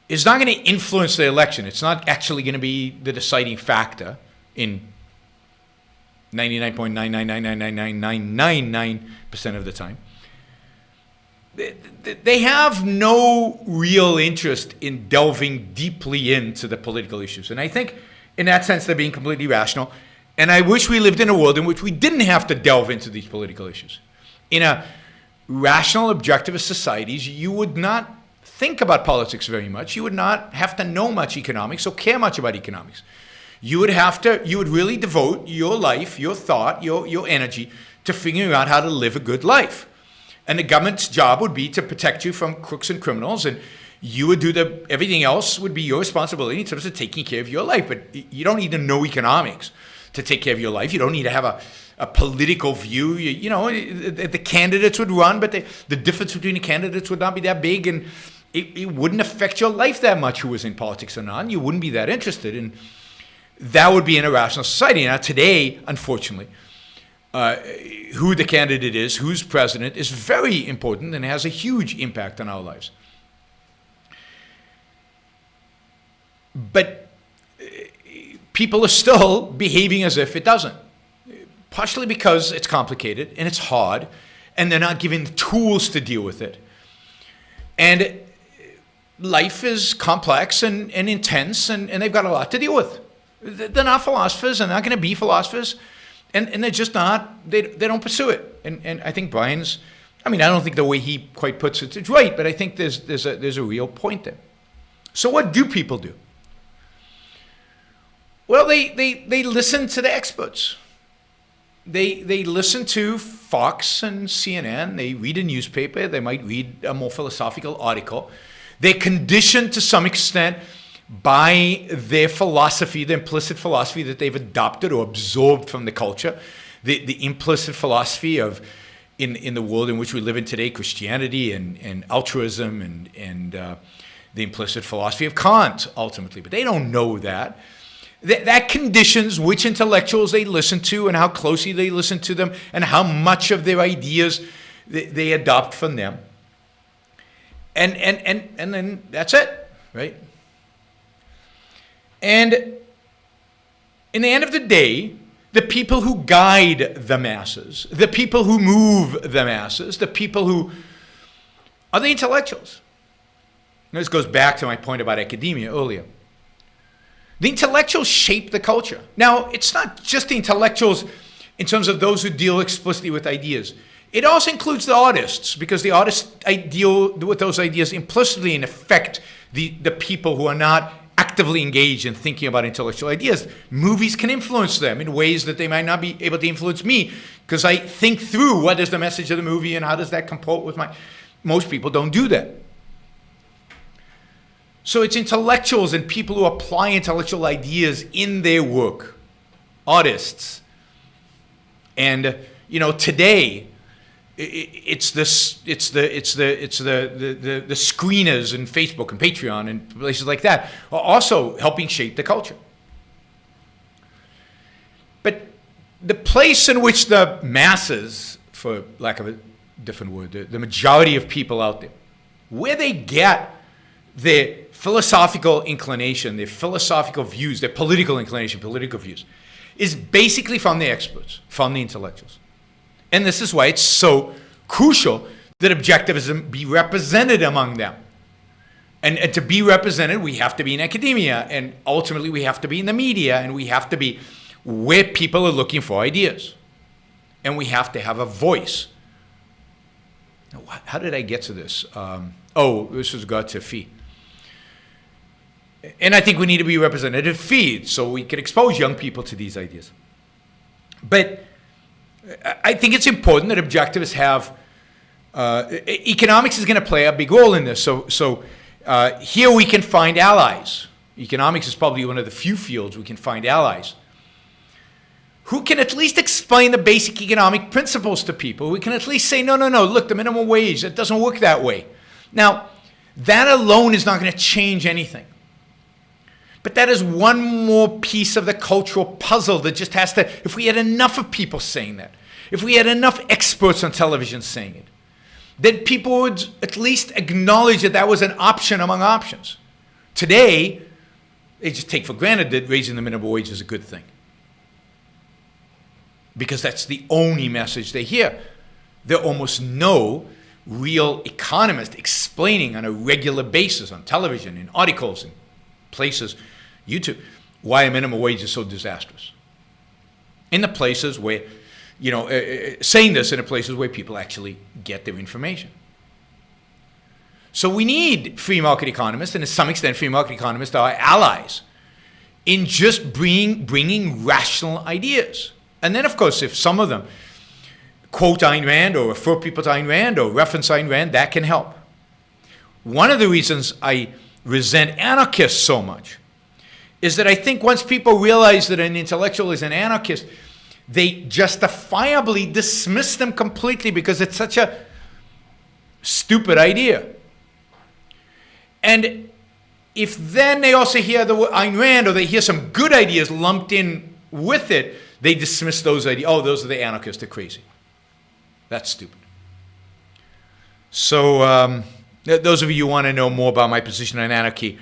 is not going to influence the election, it's not actually going to be the deciding factor in 99.9999999% of the time, they have no real interest in delving deeply into the political issues. And I think in that sense, they're being completely rational. And I wish we lived in a world in which we didn't have to delve into these political issues. In a rational, objectivist societies, you would not think about politics very much. You would not have to know much economics or care much about economics. You would really devote your life, your thought, your energy to figuring out how to live a good life. And the government's job would be to protect you from crooks and criminals, and you would do everything else would be your responsibility in terms of taking care of your life. But you don't need to know economics to take care of your life. You don't need to have a political view. The candidates would run, but the difference between the candidates would not be that big, and it wouldn't affect your life that much who was in politics or not. You wouldn't be that interested, and that would be an irrational society. Now today, unfortunately, who the candidate is, who's president, is very important and has a huge impact on our lives. But people are still behaving as if it doesn't, partially because it's complicated and it's hard, and they're not given the tools to deal with it. And life is complex and intense, and they've got a lot to deal with. They're not philosophers, and they're not going to be philosophers, and they're just not, they don't pursue it. And I think Brian's, I don't think the way he quite puts it is right, but I think there's a real point there. So what do people do? Well, they listen to the experts. They listen to Fox and CNN. They read a newspaper. They might read a more philosophical article. They're conditioned to some extent by their philosophy, the implicit philosophy that they've adopted or absorbed from the culture, the implicit philosophy of, in the world in which we live in today, Christianity and altruism and the implicit philosophy of Kant, ultimately. But they don't know that. That conditions which intellectuals they listen to and how closely they listen to them and how much of their ideas they adopt from them. And then that's it, right? And in the end of the day, the people who guide the masses, the people who move the masses, the people who are the intellectuals. And this goes back to my point about academia earlier. The intellectuals shape the culture. Now, it's not just the intellectuals in terms of those who deal explicitly with ideas. It also includes the artists, because the artists deal with those ideas implicitly and affect the people who are not actively engaged in thinking about intellectual ideas. Movies can influence them in ways that they might not be able to influence me, because I think through what is the message of the movie and how does that comport with my... Most people don't do that. So it's intellectuals and people who apply intellectual ideas in their work, artists. And today it's the screeners in Facebook and Patreon and places like that are also helping shape the culture. But the place in which the masses, for lack of a different word, the majority of people out there, where they get their philosophical inclination, their philosophical views, their political inclination, political views, is basically from the experts, from the intellectuals. And this is why it's so crucial that objectivism be represented among them. And to be represented, we have to be in academia, and ultimately we have to be in the media, and we have to be where people are looking for ideas. And we have to have a voice. Now, how did I get to this? This has got to FEE. And I think we need to be represented at FEE so we can expose young people to these ideas. But I think it's important that objectivists have, economics is going to play a big role in this. So here we can find allies. Economics is probably one of the few fields we can find allies who can at least explain the basic economic principles to people. We can at least say, no, look, the minimum wage, it doesn't work that way. Now, that alone is not going to change anything. But that is one more piece of the cultural puzzle that just has to, if we had enough of people saying that, if we had enough experts on television saying it, then people would at least acknowledge that that was an option among options. Today, they just take for granted that raising the minimum wage is a good thing, because that's the only message they hear. There are almost no real economist explaining on a regular basis on television, in articles, in places, YouTube, why a minimum wage is so disastrous. In the places where, saying this in the places where people actually get their information. So we need free market economists, and to some extent free market economists are allies in just bringing rational ideas. And then, of course, if some of them quote Ayn Rand or refer people to Ayn Rand or reference Ayn Rand, that can help. One of the reasons I resent anarchists so much is that I think once people realize that an intellectual is an anarchist, they justifiably dismiss them completely because it's such a stupid idea. And if then they also hear the word Ayn Rand, or they hear some good ideas lumped in with it, they dismiss those ideas. Oh, those are the anarchists, they're crazy. That's stupid. So those of you who want to know more about my position on anarchy,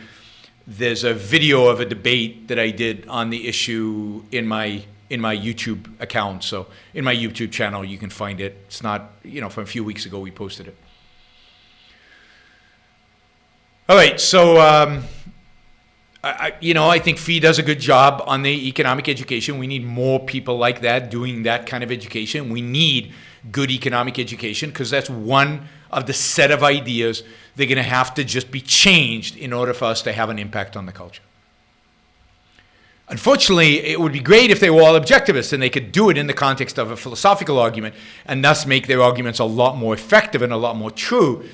there's a video of a debate that I did on the issue in my YouTube account. So in my YouTube channel, you can find it. It's not, from a few weeks ago we posted it. All right, so I think FEE does a good job on the economic education. We need more people like that doing that kind of education. We need good economic education because that's one of the set of ideas they're going to have to just be changed in order for us to have an impact on the culture. Unfortunately, it would be great if they were all objectivists and they could do it in the context of a philosophical argument and thus make their arguments a lot more effective and a lot more true.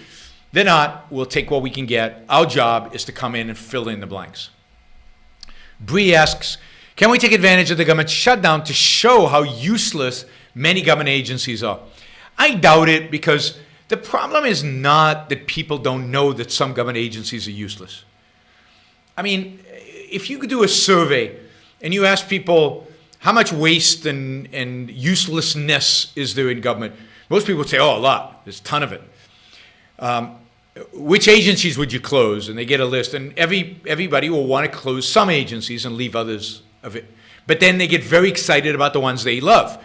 They're not. We'll take what we can get. Our job is to come in and fill in the blanks. Bree asks, can we take advantage of the government shutdown to show how useless many government agencies are? I doubt it, because the problem is not that people don't know that some government agencies are useless. I mean, if you could do a survey and you ask people how much waste and uselessness is there in government, most people would say, oh, a lot. There's a ton of it. Which agencies would you close? And they get a list, and everybody will want to close some agencies and leave others of it. But then they get very excited about the ones they love.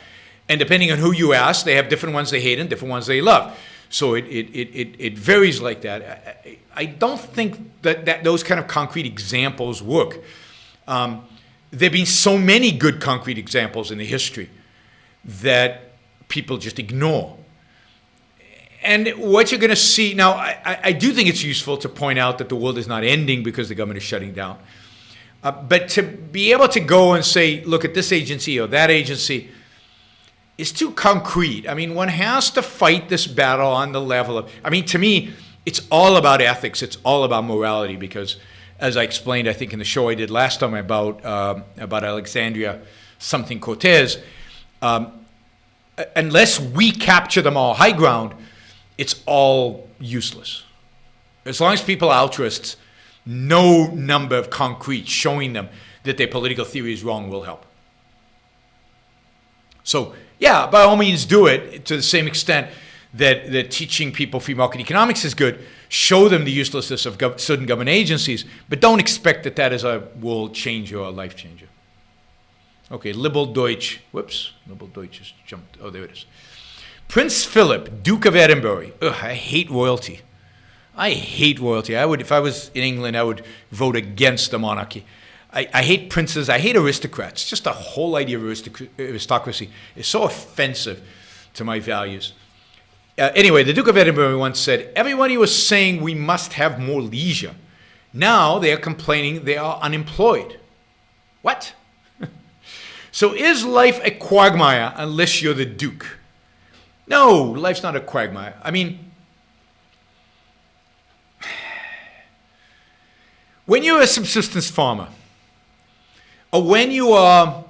And depending on who you ask, they have different ones they hate and different ones they love. So it varies like that. I don't think that those kind of concrete examples work. There have been so many good concrete examples in the history that people just ignore. And what you're going to see, now I do think it's useful to point out that the world is not ending because the government is shutting down. But to be able to go and say, look at this agency or that agency, is too concrete. I mean, one has to fight this battle on the level of, to me, it's all about ethics. It's all about morality, because as I explained, I think in the show I did last time about Alexandria something Cortez, unless we capture them all high ground, it's all useless. As long as people are altruists, no number of concrete showing them that their political theory is wrong will help. So yeah, by all means do it to the same extent that teaching people free market economics is good. Show them the uselessness of certain government agencies, but don't expect that that is a world changer or a life changer. Okay, liberal Deutsch. Whoops, liberal Deutsch just jumped. Oh, there it is. Prince Philip, Duke of Edinburgh. Ugh, I hate royalty. I hate royalty. I would, if I was in England, I would vote against the monarchy. I hate princes. I hate aristocrats. Just the whole idea of aristocracy is so offensive to my values. Anyway, the Duke of Edinburgh once said, everybody was saying we must have more leisure. Now they are complaining they are unemployed. What? So is life a quagmire unless you're the Duke? No, life's not a quagmire. I mean, when you're a subsistence farmer, or when you are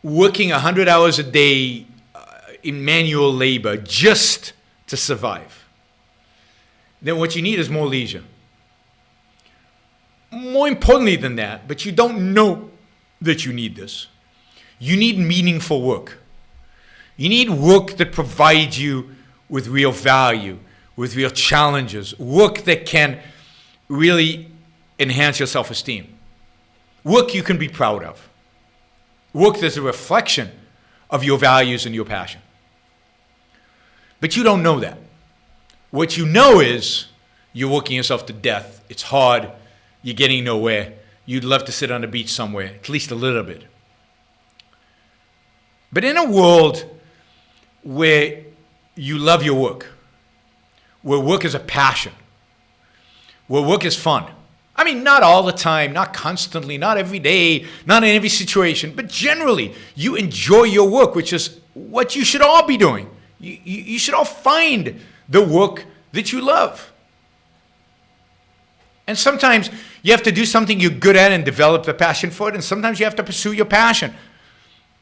working 100 hours a day in manual labor just to survive, then what you need is more leisure. More importantly than that, but you don't know that you need this, you need meaningful work. You need work that provides you with real value, with real challenges, work that can really enhance your self-esteem, work you can be proud of, work that's a reflection of your values and your passion. But you don't know that. What you know is you're working yourself to death. It's hard. You're getting nowhere. You'd love to sit on the beach somewhere, at least a little bit. But in a world where you love your work, where work is a passion, where work is fun. I mean, not all the time, not constantly, not every day, not in every situation, but generally, you enjoy your work, which is what you should all be doing. You should all find the work that you love. And sometimes you have to do something you're good at and develop the passion for it, and sometimes you have to pursue your passion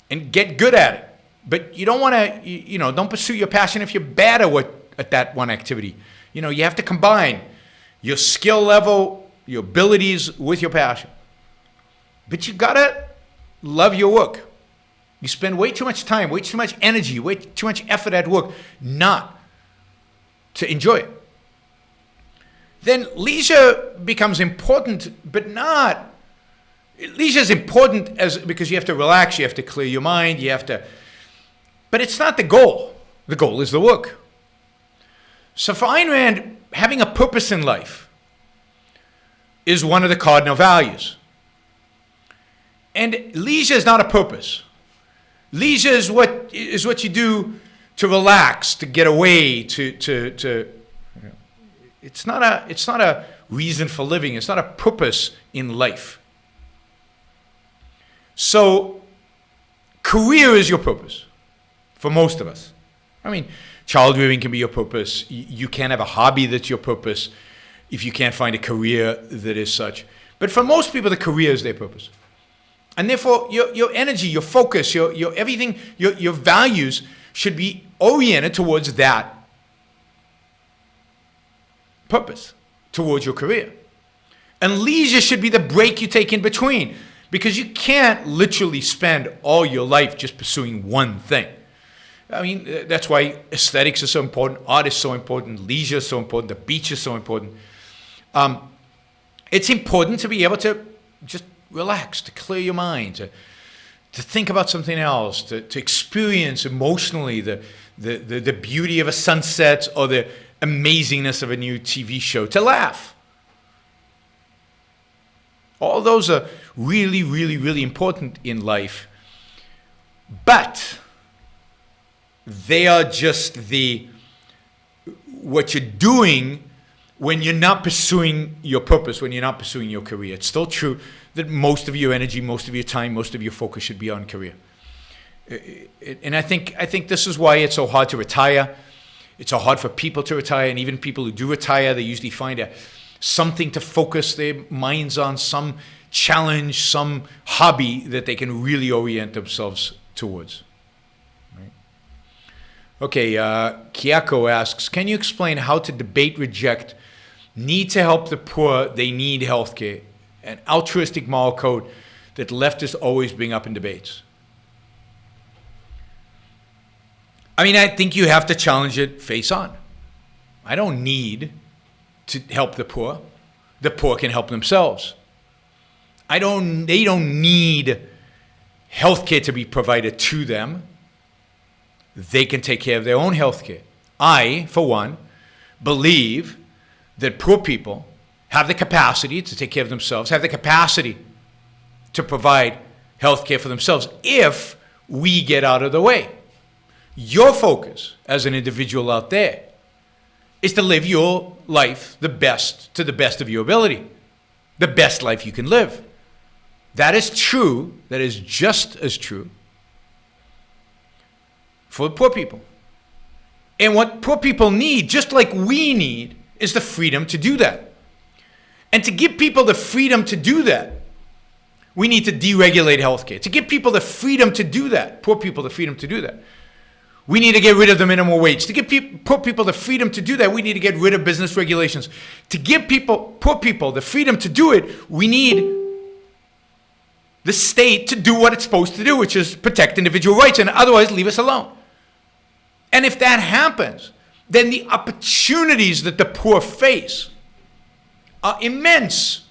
and get good at it. But you don't want to, don't pursue your passion if you're bad at that one activity. You have to combine your skill level, your abilities with your passion. But you gotta love your work. You spend way too much time, way too much energy, way too much effort at work not to enjoy it. Then leisure becomes important, but not. Leisure is important because you have to relax, you have to clear your mind, but it's not the goal. The goal is the work. So for Ayn Rand, having a purpose in life is one of the cardinal values. And leisure is not a purpose. Leisure is what you do to relax, to get away, it's not a reason for living. It's not a purpose in life. So career is your purpose for most of us. I mean, child rearing can be your purpose. You can't have a hobby that's your purpose if you can't find a career that is such. But for most people, the career is their purpose. And therefore, your energy, your focus, your everything, your values should be oriented towards that purpose, towards your career. And leisure should be the break you take in between, because you can't literally spend all your life just pursuing one thing. I mean, that's why aesthetics is so important, art is so important, leisure is so important, the beach is so important. It's important to be able to just relax, to clear your mind, to think about something else, to experience emotionally the beauty of a sunset or the amazingness of a new TV show, to laugh. All those are really, really, really important in life, but they are just what you're doing when you're not pursuing your purpose, when you're not pursuing your career. It's still true that most of your energy, most of your time, most of your focus should be on career. And I think this is why it's so hard to retire. It's so hard for people to retire, and even people who do retire, they usually find something to focus their minds on, some challenge, some hobby that they can really orient themselves towards. Right? Okay, Kiako asks, can you explain how to debate reject need to help the poor, they need healthcare, an altruistic moral code that leftists always bring up in debates? I mean, I think you have to challenge it face on. I don't need to help the poor. The poor can help themselves. They don't need health care to be provided to them. They can take care of their own health care. I, for one, believe that poor people have the capacity to take care of themselves, have the capacity to provide health care for themselves if we get out of the way. Your focus as an individual out there is to live your life to the best of your ability, the best life you can live. That is true. That is just as true for poor people. And what poor people need, just like we need, is the freedom to do that. And to give people the freedom to do that, we need to deregulate healthcare. To give people the freedom to do that, poor people the freedom to do that, we need to get rid of the minimum wage. To give poor people the freedom to do that, we need to get rid of business regulations. To give poor people the freedom to do it, we need the state to do what it's supposed to do, which is protect individual rights, and otherwise leave us alone. And if that happens, then the opportunities that the poor face are immense.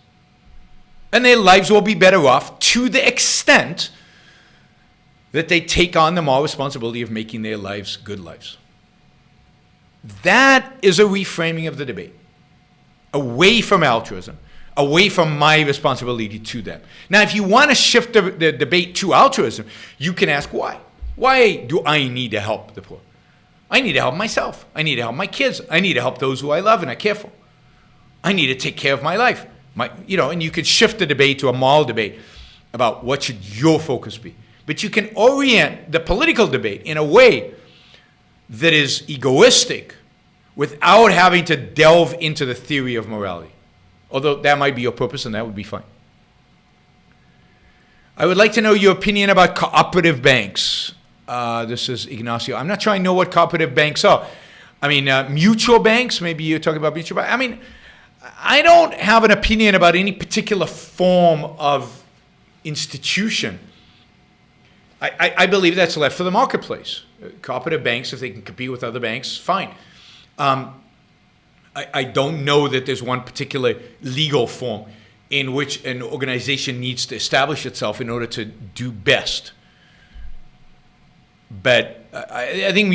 And their lives will be better off to the extent that they take on the moral responsibility of making their lives good lives. That is a reframing of the debate, away from altruism, away from my responsibility to them. Now, if you want to shift the debate to altruism, you can ask why. Why do I need to help the poor? I need to help myself. I need to help my kids. I need to help those who I love and I care for. I need to take care of my life. And you could shift the debate to a moral debate about what should your focus be. But you can orient the political debate in a way that is egoistic without having to delve into the theory of morality. Although that might be your purpose, and that would be fine. I would like to know your opinion about cooperative banks. This is Ignacio. I'm not sure I know what cooperative banks are. I mean, mutual banks, maybe you're talking about mutual banks. I mean, I don't have an opinion about any particular form of institution. I believe that's left for the marketplace. Cooperative banks, if they can compete with other banks, fine. I don't know that there's one particular legal form in which an organization needs to establish itself in order to do best. But I think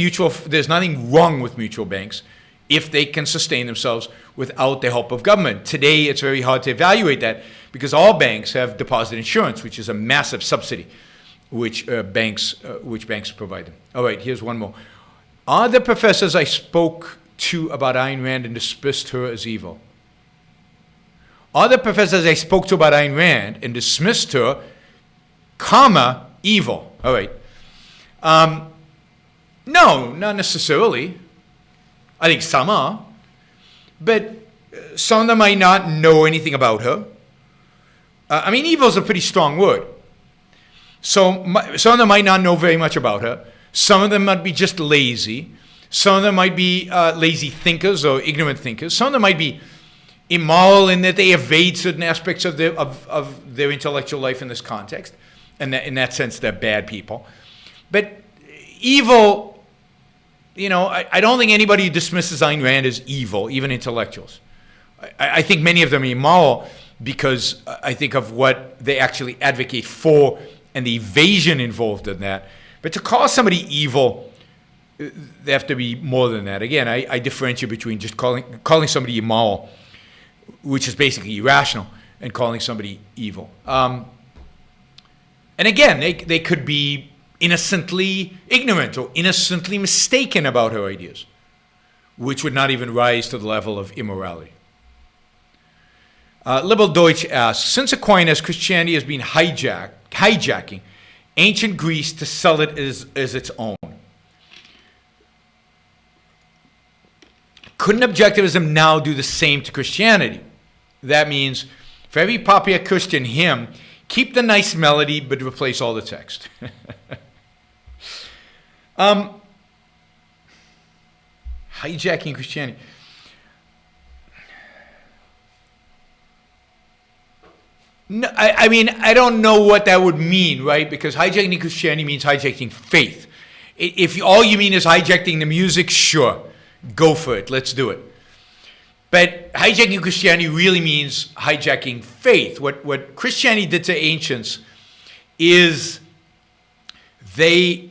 there's nothing wrong with mutual banks if they can sustain themselves without the help of government. Today, it's very hard to evaluate that because all banks have deposit insurance, which is a massive subsidy which banks provide them. All right, here's one more. Are the professors I spoke to about Ayn Rand and dismissed her as evil? Are the professors I spoke to about Ayn Rand and dismissed her, evil? All right. No, not necessarily. I think some are. But some of them might not know anything about her. I mean, evil is a pretty strong word. So some of them might not know very much about her. Some of them might be just lazy. Some of them might be lazy thinkers or ignorant thinkers. Some of them might be immoral in that they evade certain aspects of their intellectual life in this context. And in that sense, they're bad people. But evil, I don't think anybody who dismisses Ayn Rand as evil, even intellectuals. I think many of them are immoral because I think of what they actually advocate for and the evasion involved in that. But to call somebody evil, they have to be more than that. Again, I differentiate between just calling somebody immoral, which is basically irrational, and calling somebody evil. And again, they could be innocently ignorant or innocently mistaken about her ideas, which would not even rise to the level of immorality. Liberal Deutsch asks, since Aquinas, Christianity has been hijacking ancient Greece to sell it as its own. Couldn't objectivism now do the same to Christianity? That means for every popular Christian hymn, keep the nice melody but replace all the text. Hijacking Christianity. No, I mean, I don't know what that would mean, right? Because hijacking Christianity means hijacking faith. If all you mean is hijacking the music, sure, go for it. Let's do it. But hijacking Christianity really means hijacking faith. What Christianity did to ancients is they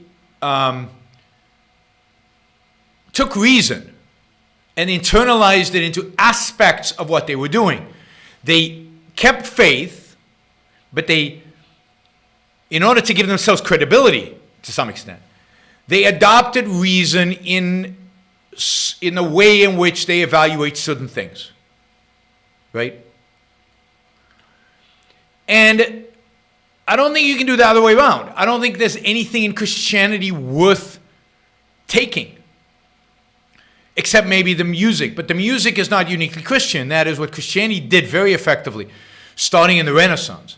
took reason and internalized it into aspects of what they were doing. They kept faith, but they, in order to give themselves credibility to some extent, they adopted reason in the way in which they evaluate certain things, right? And I don't think you can do the other way around. I don't think there's anything in Christianity worth taking, except maybe the music. But the music is not uniquely Christian. That is what Christianity did very effectively, starting in the Renaissance.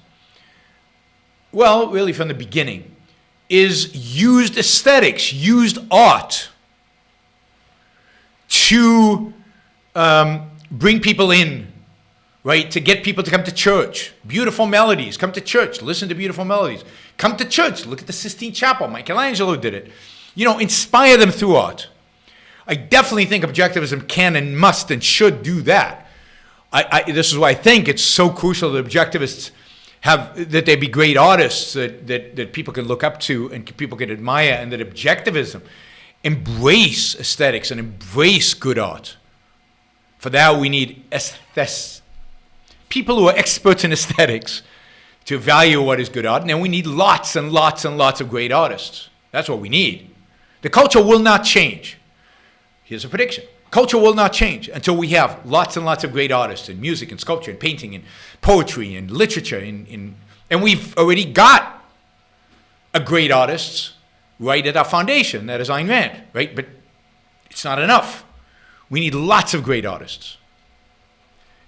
Well, really from the beginning, is used aesthetics, used art to bring people in, right? To get people to come to church. Beautiful melodies. Come to church. Listen to beautiful melodies. Come to church. Look at the Sistine Chapel. Michelangelo did it. Inspire them through art. I definitely think objectivism can and must and should do that. This is why I think it's so crucial that objectivists that they be great artists that people can look up to and people can admire, and that objectivism embrace aesthetics and embrace good art. For that, we need people who are experts in aesthetics to value what is good art, and then we need lots and lots and lots of great artists. That's what we need. The culture will not change. Here's a prediction. Culture will not change until we have lots and lots of great artists in music and sculpture and painting and poetry and literature. And we've already got a great artists right at our foundation. That is Ayn Rand, right? But it's not enough. We need lots of great artists.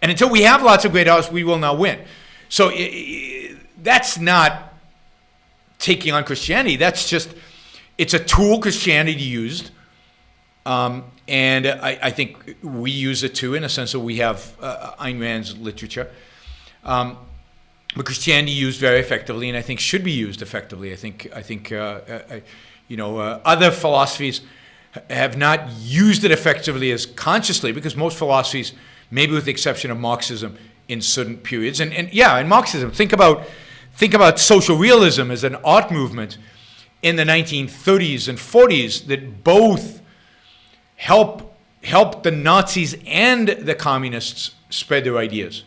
And until we have lots of great artists, we will not win. So that's not taking on Christianity. That's just, it's a tool Christianity used. And I think we use it too, in a sense that we have Ayn Rand's literature. But Christianity used very effectively, and I think should be used effectively. I think other philosophies have not used it effectively as consciously, because most philosophies, maybe with the exception of Marxism, in certain periods, and in Marxism, think about social realism as an art movement in the 1930s and 40s that both helped the Nazis and the communists spread their ideas.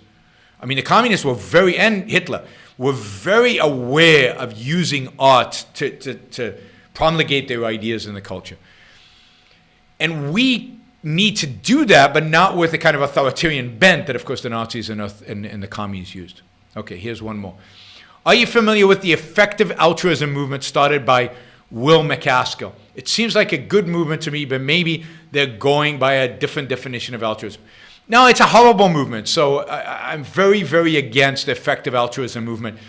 I mean, the communists and Hitler were very aware of using art to promulgate their ideas in the culture. And we need to do that, but not with the kind of authoritarian bent that, of course, the Nazis and the communists used. Okay, here's one more. Are you familiar with the effective altruism movement started by Will MacAskill? It seems like a good movement to me, but maybe they're going by a different definition of altruism. No, it's a horrible movement. So I'm very, very against the effective altruism movement.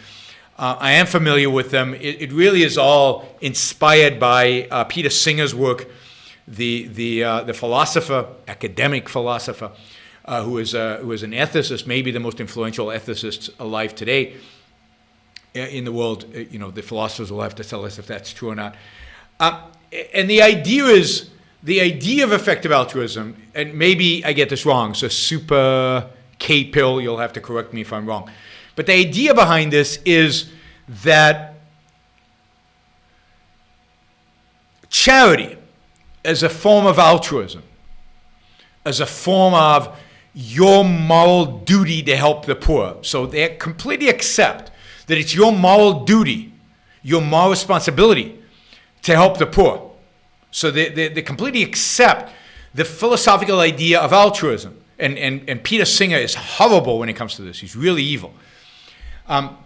I am familiar with them. It really is all inspired by Peter Singer's work, the philosopher, academic philosopher, who is an ethicist, maybe the most influential ethicist alive today in the world. The philosophers will have to tell us if that's true or not. And the idea of effective altruism, and maybe I get this wrong, so super K pill, you'll have to correct me if I'm wrong. But the idea behind this is that charity as a form of altruism, as a form of your moral duty to help the poor. So they completely accept that it's your moral duty, your moral responsibility to help the poor. So they completely accept the philosophical idea of altruism. And Peter Singer is horrible when it comes to this. He's really evil. You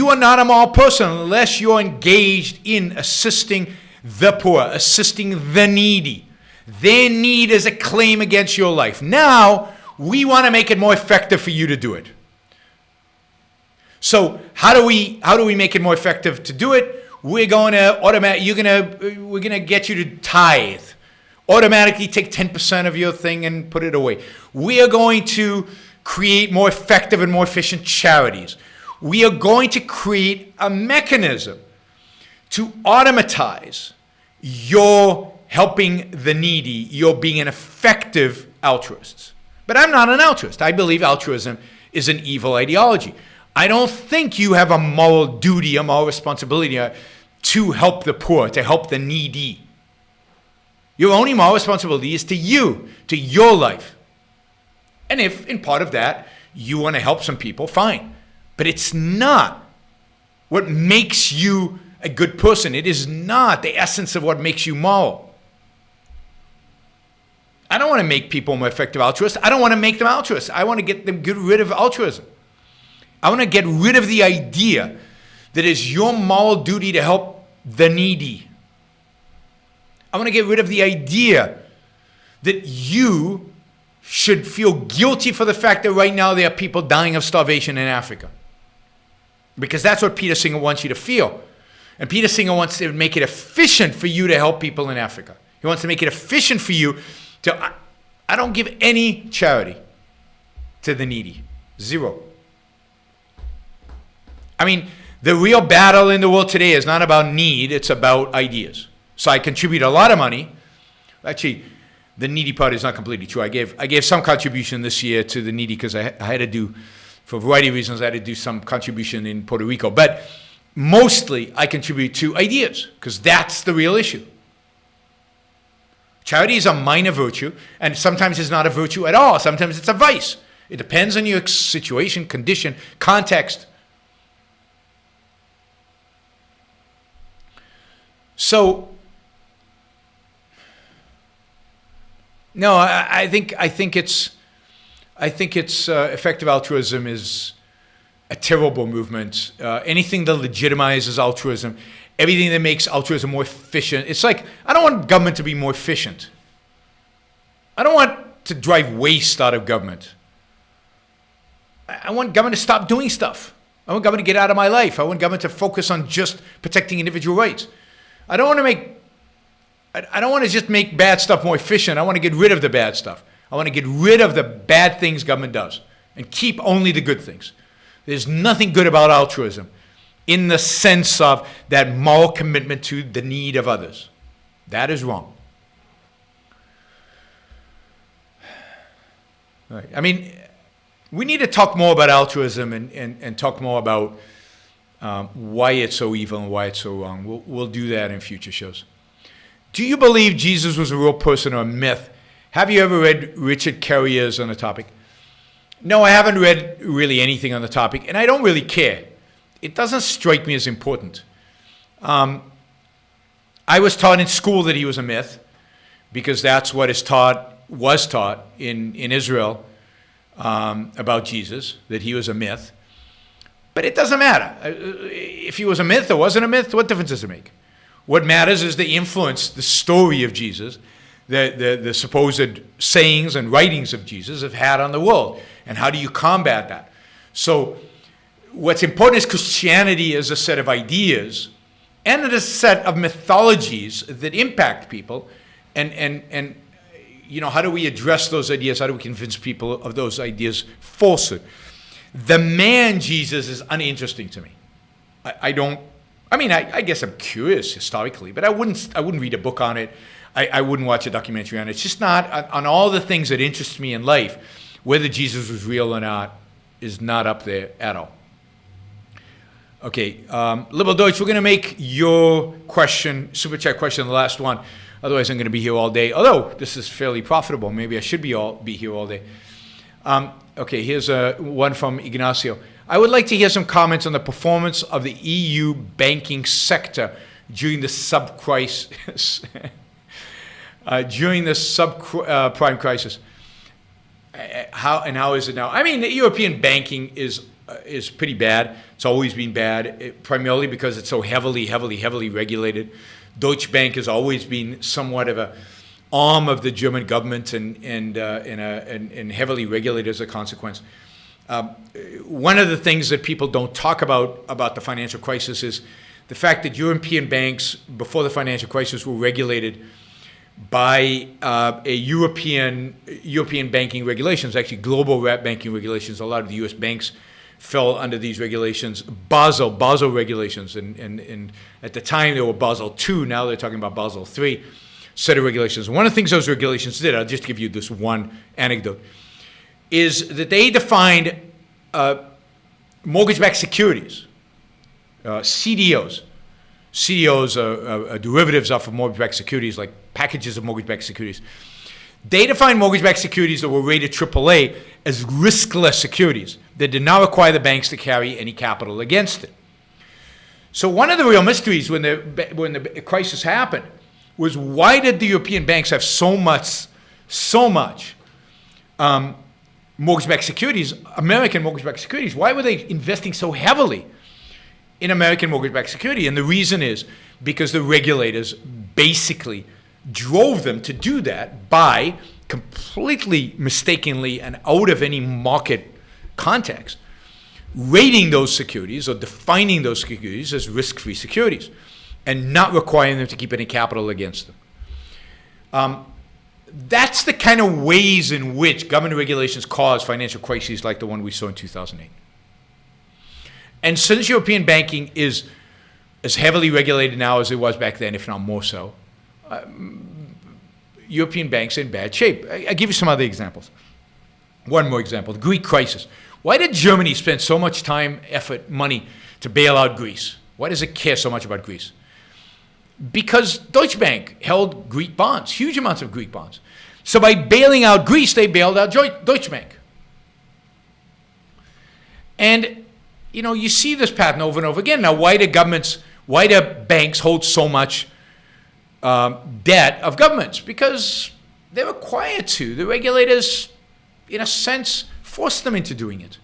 are not a moral person unless you're engaged in assisting the poor, assisting the needy. Their need is a claim against your life. Now, we want to make it more effective for you to do it. So how do we make it more effective to do it? We're going to we're going to get you to tithe. Automatically take 10% of your thing and put it away. We are going to create more effective and more efficient charities. We are going to create a mechanism to automatize your helping the needy, you're being an effective altruist. But I'm not an altruist. I believe altruism is an evil ideology. I don't think you have a moral duty, a moral responsibility to help the poor, to help the needy. Your only moral responsibility is to you, to your life. And if, in part of that, you want to help some people, fine. But it's not what makes you a good person. It is not the essence of what makes you moral. I don't want to make people more effective altruists. I don't want to make them altruists. I want to get rid of altruism. I want to get rid of the idea that it's your moral duty to help the needy. I want to get rid of the idea that you should feel guilty for the fact that right now there are people dying of starvation in Africa. Because that's what Peter Singer wants you to feel. And Peter Singer wants to make it efficient for you to help people in Africa. He wants to make it efficient for you to... I don't give any charity to the needy. Zero. I mean, the real battle in the world today is not about need, it's about ideas. So I contribute a lot of money. Actually, the needy part is not completely true. I gave some contribution this year to the needy because I had to do, for a variety of reasons, I had to do some contribution in Puerto Rico. But mostly I contribute to ideas because that's the real issue. Charity is a minor virtue, and sometimes it's not a virtue at all. Sometimes it's a vice. It depends on your situation, condition, context. So, no, I think effective altruism is a terrible movement. Anything that legitimizes altruism, everything that makes altruism more efficient. It's like, I don't want government to be more efficient. I don't want to drive waste out of government. I want government to stop doing stuff. I want government to get out of my life. I want government to focus on just protecting individual rights. I don't want to just make bad stuff more efficient. I want to get rid of the bad stuff. I want to get rid of the bad things government does and keep only the good things. There's nothing good about altruism in the sense of that moral commitment to the need of others. That is wrong. Right. I mean, we need to talk more about altruism and talk more about why it's so evil and why it's so wrong. We'll do that in future shows. Do you believe Jesus was a real person or a myth? Have you ever read Richard Carrier's on the topic? No, I haven't read really anything on the topic, and I don't really care. It doesn't strike me as important. I was taught in school that he was a myth because that's what was taught in Israel about Jesus, that he was a myth. But it doesn't matter. If he was a myth or wasn't a myth, what difference does it make? What matters is the influence, the story of Jesus, the supposed sayings and writings of Jesus have had on the world. And how do you combat that? So what's important is Christianity as a set of ideas and as a set of mythologies that impact people. And you know, how do we address those ideas? How do we convince people of those ideas' falsehood? The man Jesus is uninteresting to me. I guess I'm curious historically, but I wouldn't read a book on it. I wouldn't watch a documentary on it. It's just not, on all the things that interest me in life, whether Jesus was real or not is not up there at all. Okay, Liberal Deutsch, we're going to make your question, Super Chat question, the last one. Otherwise, I'm going to be here all day. Although this is fairly profitable, maybe I should be here all day. Okay, here's one from Ignacio. I would like to hear some comments on the performance of the EU banking sector during the subcrisis. During the subprime crisis. How is it now? I mean, the European banking is pretty bad. It's always been bad, primarily because it's so heavily regulated. Deutsche Bank has always been somewhat of a arm of the German government and heavily regulated as a consequence. One of the things that people don't talk about the financial crisis is the fact that European banks, before the financial crisis, were regulated by a European banking regulations, actually global banking regulations. A lot of the U.S. banks fell under these regulations, Basel regulations, and at the time they were Basel II, now they're talking about Basel III set of regulations. One of the things those regulations did, I'll just give you this one anecdote, is that they defined mortgage-backed securities, CDOs. CDOs are derivatives off of mortgage-backed securities, like packages of mortgage-backed securities. They defined mortgage-backed securities that were rated AAA as riskless securities that did not require the banks to carry any capital against it. So one of the real mysteries when the crisis happened was, why did the European banks have so much mortgage-backed securities, American mortgage-backed securities? Why were they investing so heavily in American mortgage-backed security? And the reason is because the regulators basically drove them to do that by completely mistakenly and out of any market context rating those securities or defining those securities as risk-free securities and not requiring them to keep any capital against them. That's the kind of ways in which government regulations cause financial crises like the one we saw in 2008. And since European banking is as heavily regulated now as it was back then, if not more so, European banks are in bad shape. I'll give you some other examples. One more example, the Greek crisis. Why did Germany spend so much time, effort, money to bail out Greece? Why does it care so much about Greece? Because Deutsche Bank held Greek bonds, huge amounts of Greek bonds. So by bailing out Greece, they bailed out Deutsche Bank. And, you see this pattern over and over again. Now, why do banks hold so much debt of governments? Because they're required to. The regulators, in a sense, force them into doing it.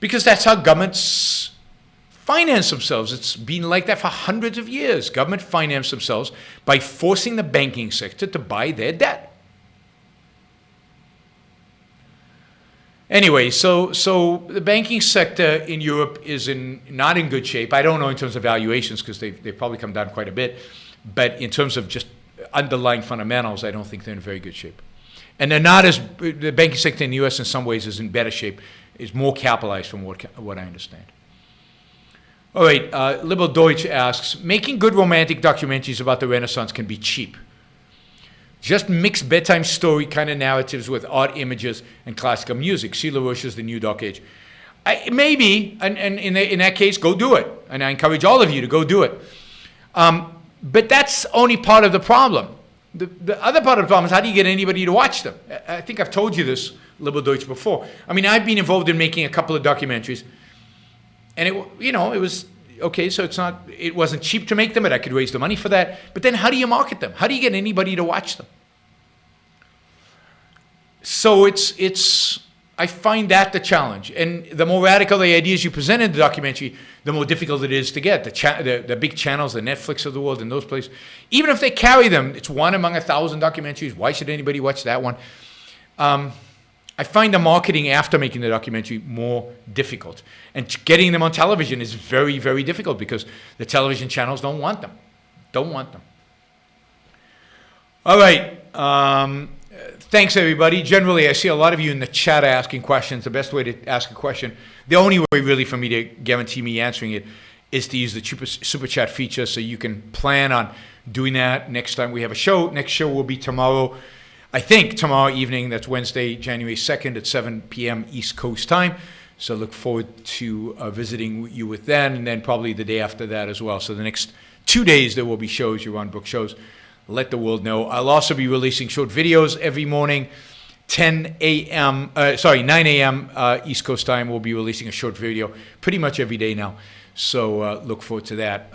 Because that's how governments finance themselves. It's been like that for hundreds of years. Government finance themselves by forcing the banking sector to buy their debt. Anyway, so the banking sector in Europe is not in good shape. I don't know in terms of valuations, because they've probably come down quite a bit. But in terms of just underlying fundamentals, I don't think they're in very good shape. And the banking sector in the U.S. in some ways is in better shape, is more capitalized from what I understand. All right, Liberal Deutsch asks, making good romantic documentaries about the Renaissance can be cheap. Just mix bedtime story kind of narratives with art images and classical music. See LaRoche's The New Dark Age. Maybe, and in that case, go do it. And I encourage all of you to go do it. But that's only part of the problem. The other part of the problem is, how do you get anybody to watch them? I think I've told you this, Liberal Deutsch, before. I mean, I've been involved in making a couple of documentaries. And it was, okay, so it wasn't cheap to make them, but I could raise the money for that. But then how do you market them? How do you get anybody to watch them? So I find that the challenge. And the more radical the ideas you present in the documentary, the more difficult it is to get. The big channels, the Netflix of the world, and those places, even if they carry them, it's one among 1,000 documentaries. Why should anybody watch that one? I find the marketing after making the documentary more difficult. And getting them on television is very, very difficult because the television channels don't want them. All right. Thanks, everybody. Generally, I see a lot of you in the chat asking questions. The best way to ask a question, the only way really for me to guarantee me answering it, is to use the Super Chat feature, so you can plan on doing that next time we have a show. Next show will be tomorrow. I think tomorrow evening, that's Wednesday, January 2nd at 7 p.m. East Coast time. So look forward to visiting you with then, and then probably the day after that as well. So the next 2 days there will be shows, Yaron Brook shows. Let the world know. I'll also be releasing short videos every morning, 9 a.m. East Coast time. We'll be releasing a short video pretty much every day now. So look forward to that.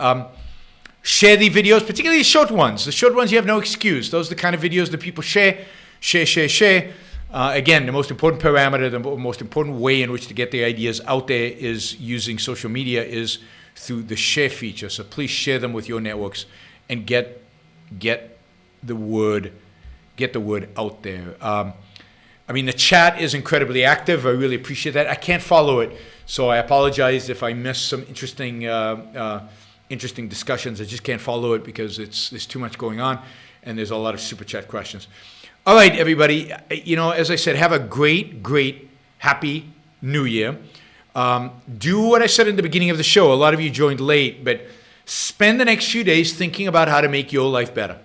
Share the videos, particularly the short ones. The short ones, you have no excuse. Those are the kind of videos that people share. Again, the most important parameter, the most important way in which to get the ideas out there is using social media, is through the share feature. So please share them with your networks and get the word out there. I mean, the chat is incredibly active. I really appreciate that. I can't follow it, so I apologize if I miss some interesting discussions. I just can't follow it because there's too much going on, and there's a lot of Super Chat questions. All right, everybody. As I said, have a great, happy New Year. Do what I said in the beginning of the show. A lot of you joined late, but spend the next few days thinking about how to make your life better.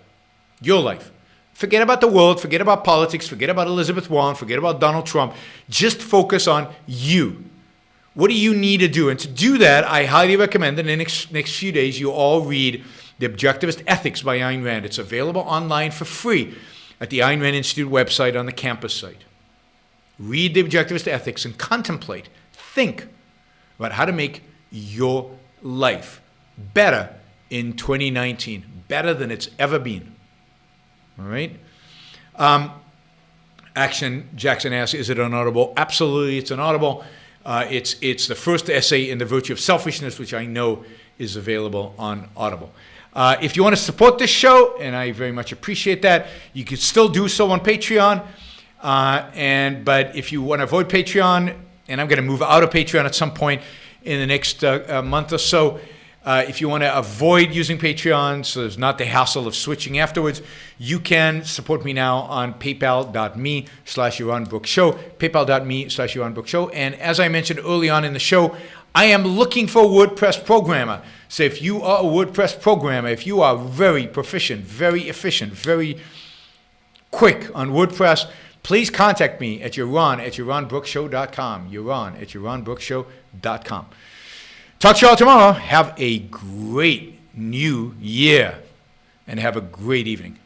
Your life. Forget about the world, forget about politics, forget about Elizabeth Warren, forget about Donald Trump. Just focus on you. What do you need to do? And to do that, I highly recommend that in the next few days you all read The Objectivist Ethics by Ayn Rand. It's available online for free at the Ayn Rand Institute website on the campus site. Read The Objectivist Ethics and contemplate, think about how to make your life better in 2019, better than it's ever been. All right. Jackson asks, is it an Audible? Absolutely, it's an Audible. It's the first essay in The Virtue of Selfishness, which I know is available on Audible. If you want to support this show, and I very much appreciate that, you can still do so on Patreon. But if you want to avoid Patreon, and I'm going to move out of Patreon at some point in the next month or so, if you want to avoid using Patreon, so there's not the hassle of switching afterwards, you can support me now on paypal.me/Yaron Brook Show, paypal.me/Yaron Brook Show. And as I mentioned early on in the show, I am looking for a WordPress programmer. So if you are a WordPress programmer, if you are very proficient, very efficient, very quick on WordPress, please contact me at Yaron@YaronBrookShow.com. Yaron@YaronBrookShow.com. Talk to you all tomorrow. Have a great new year and have a great evening.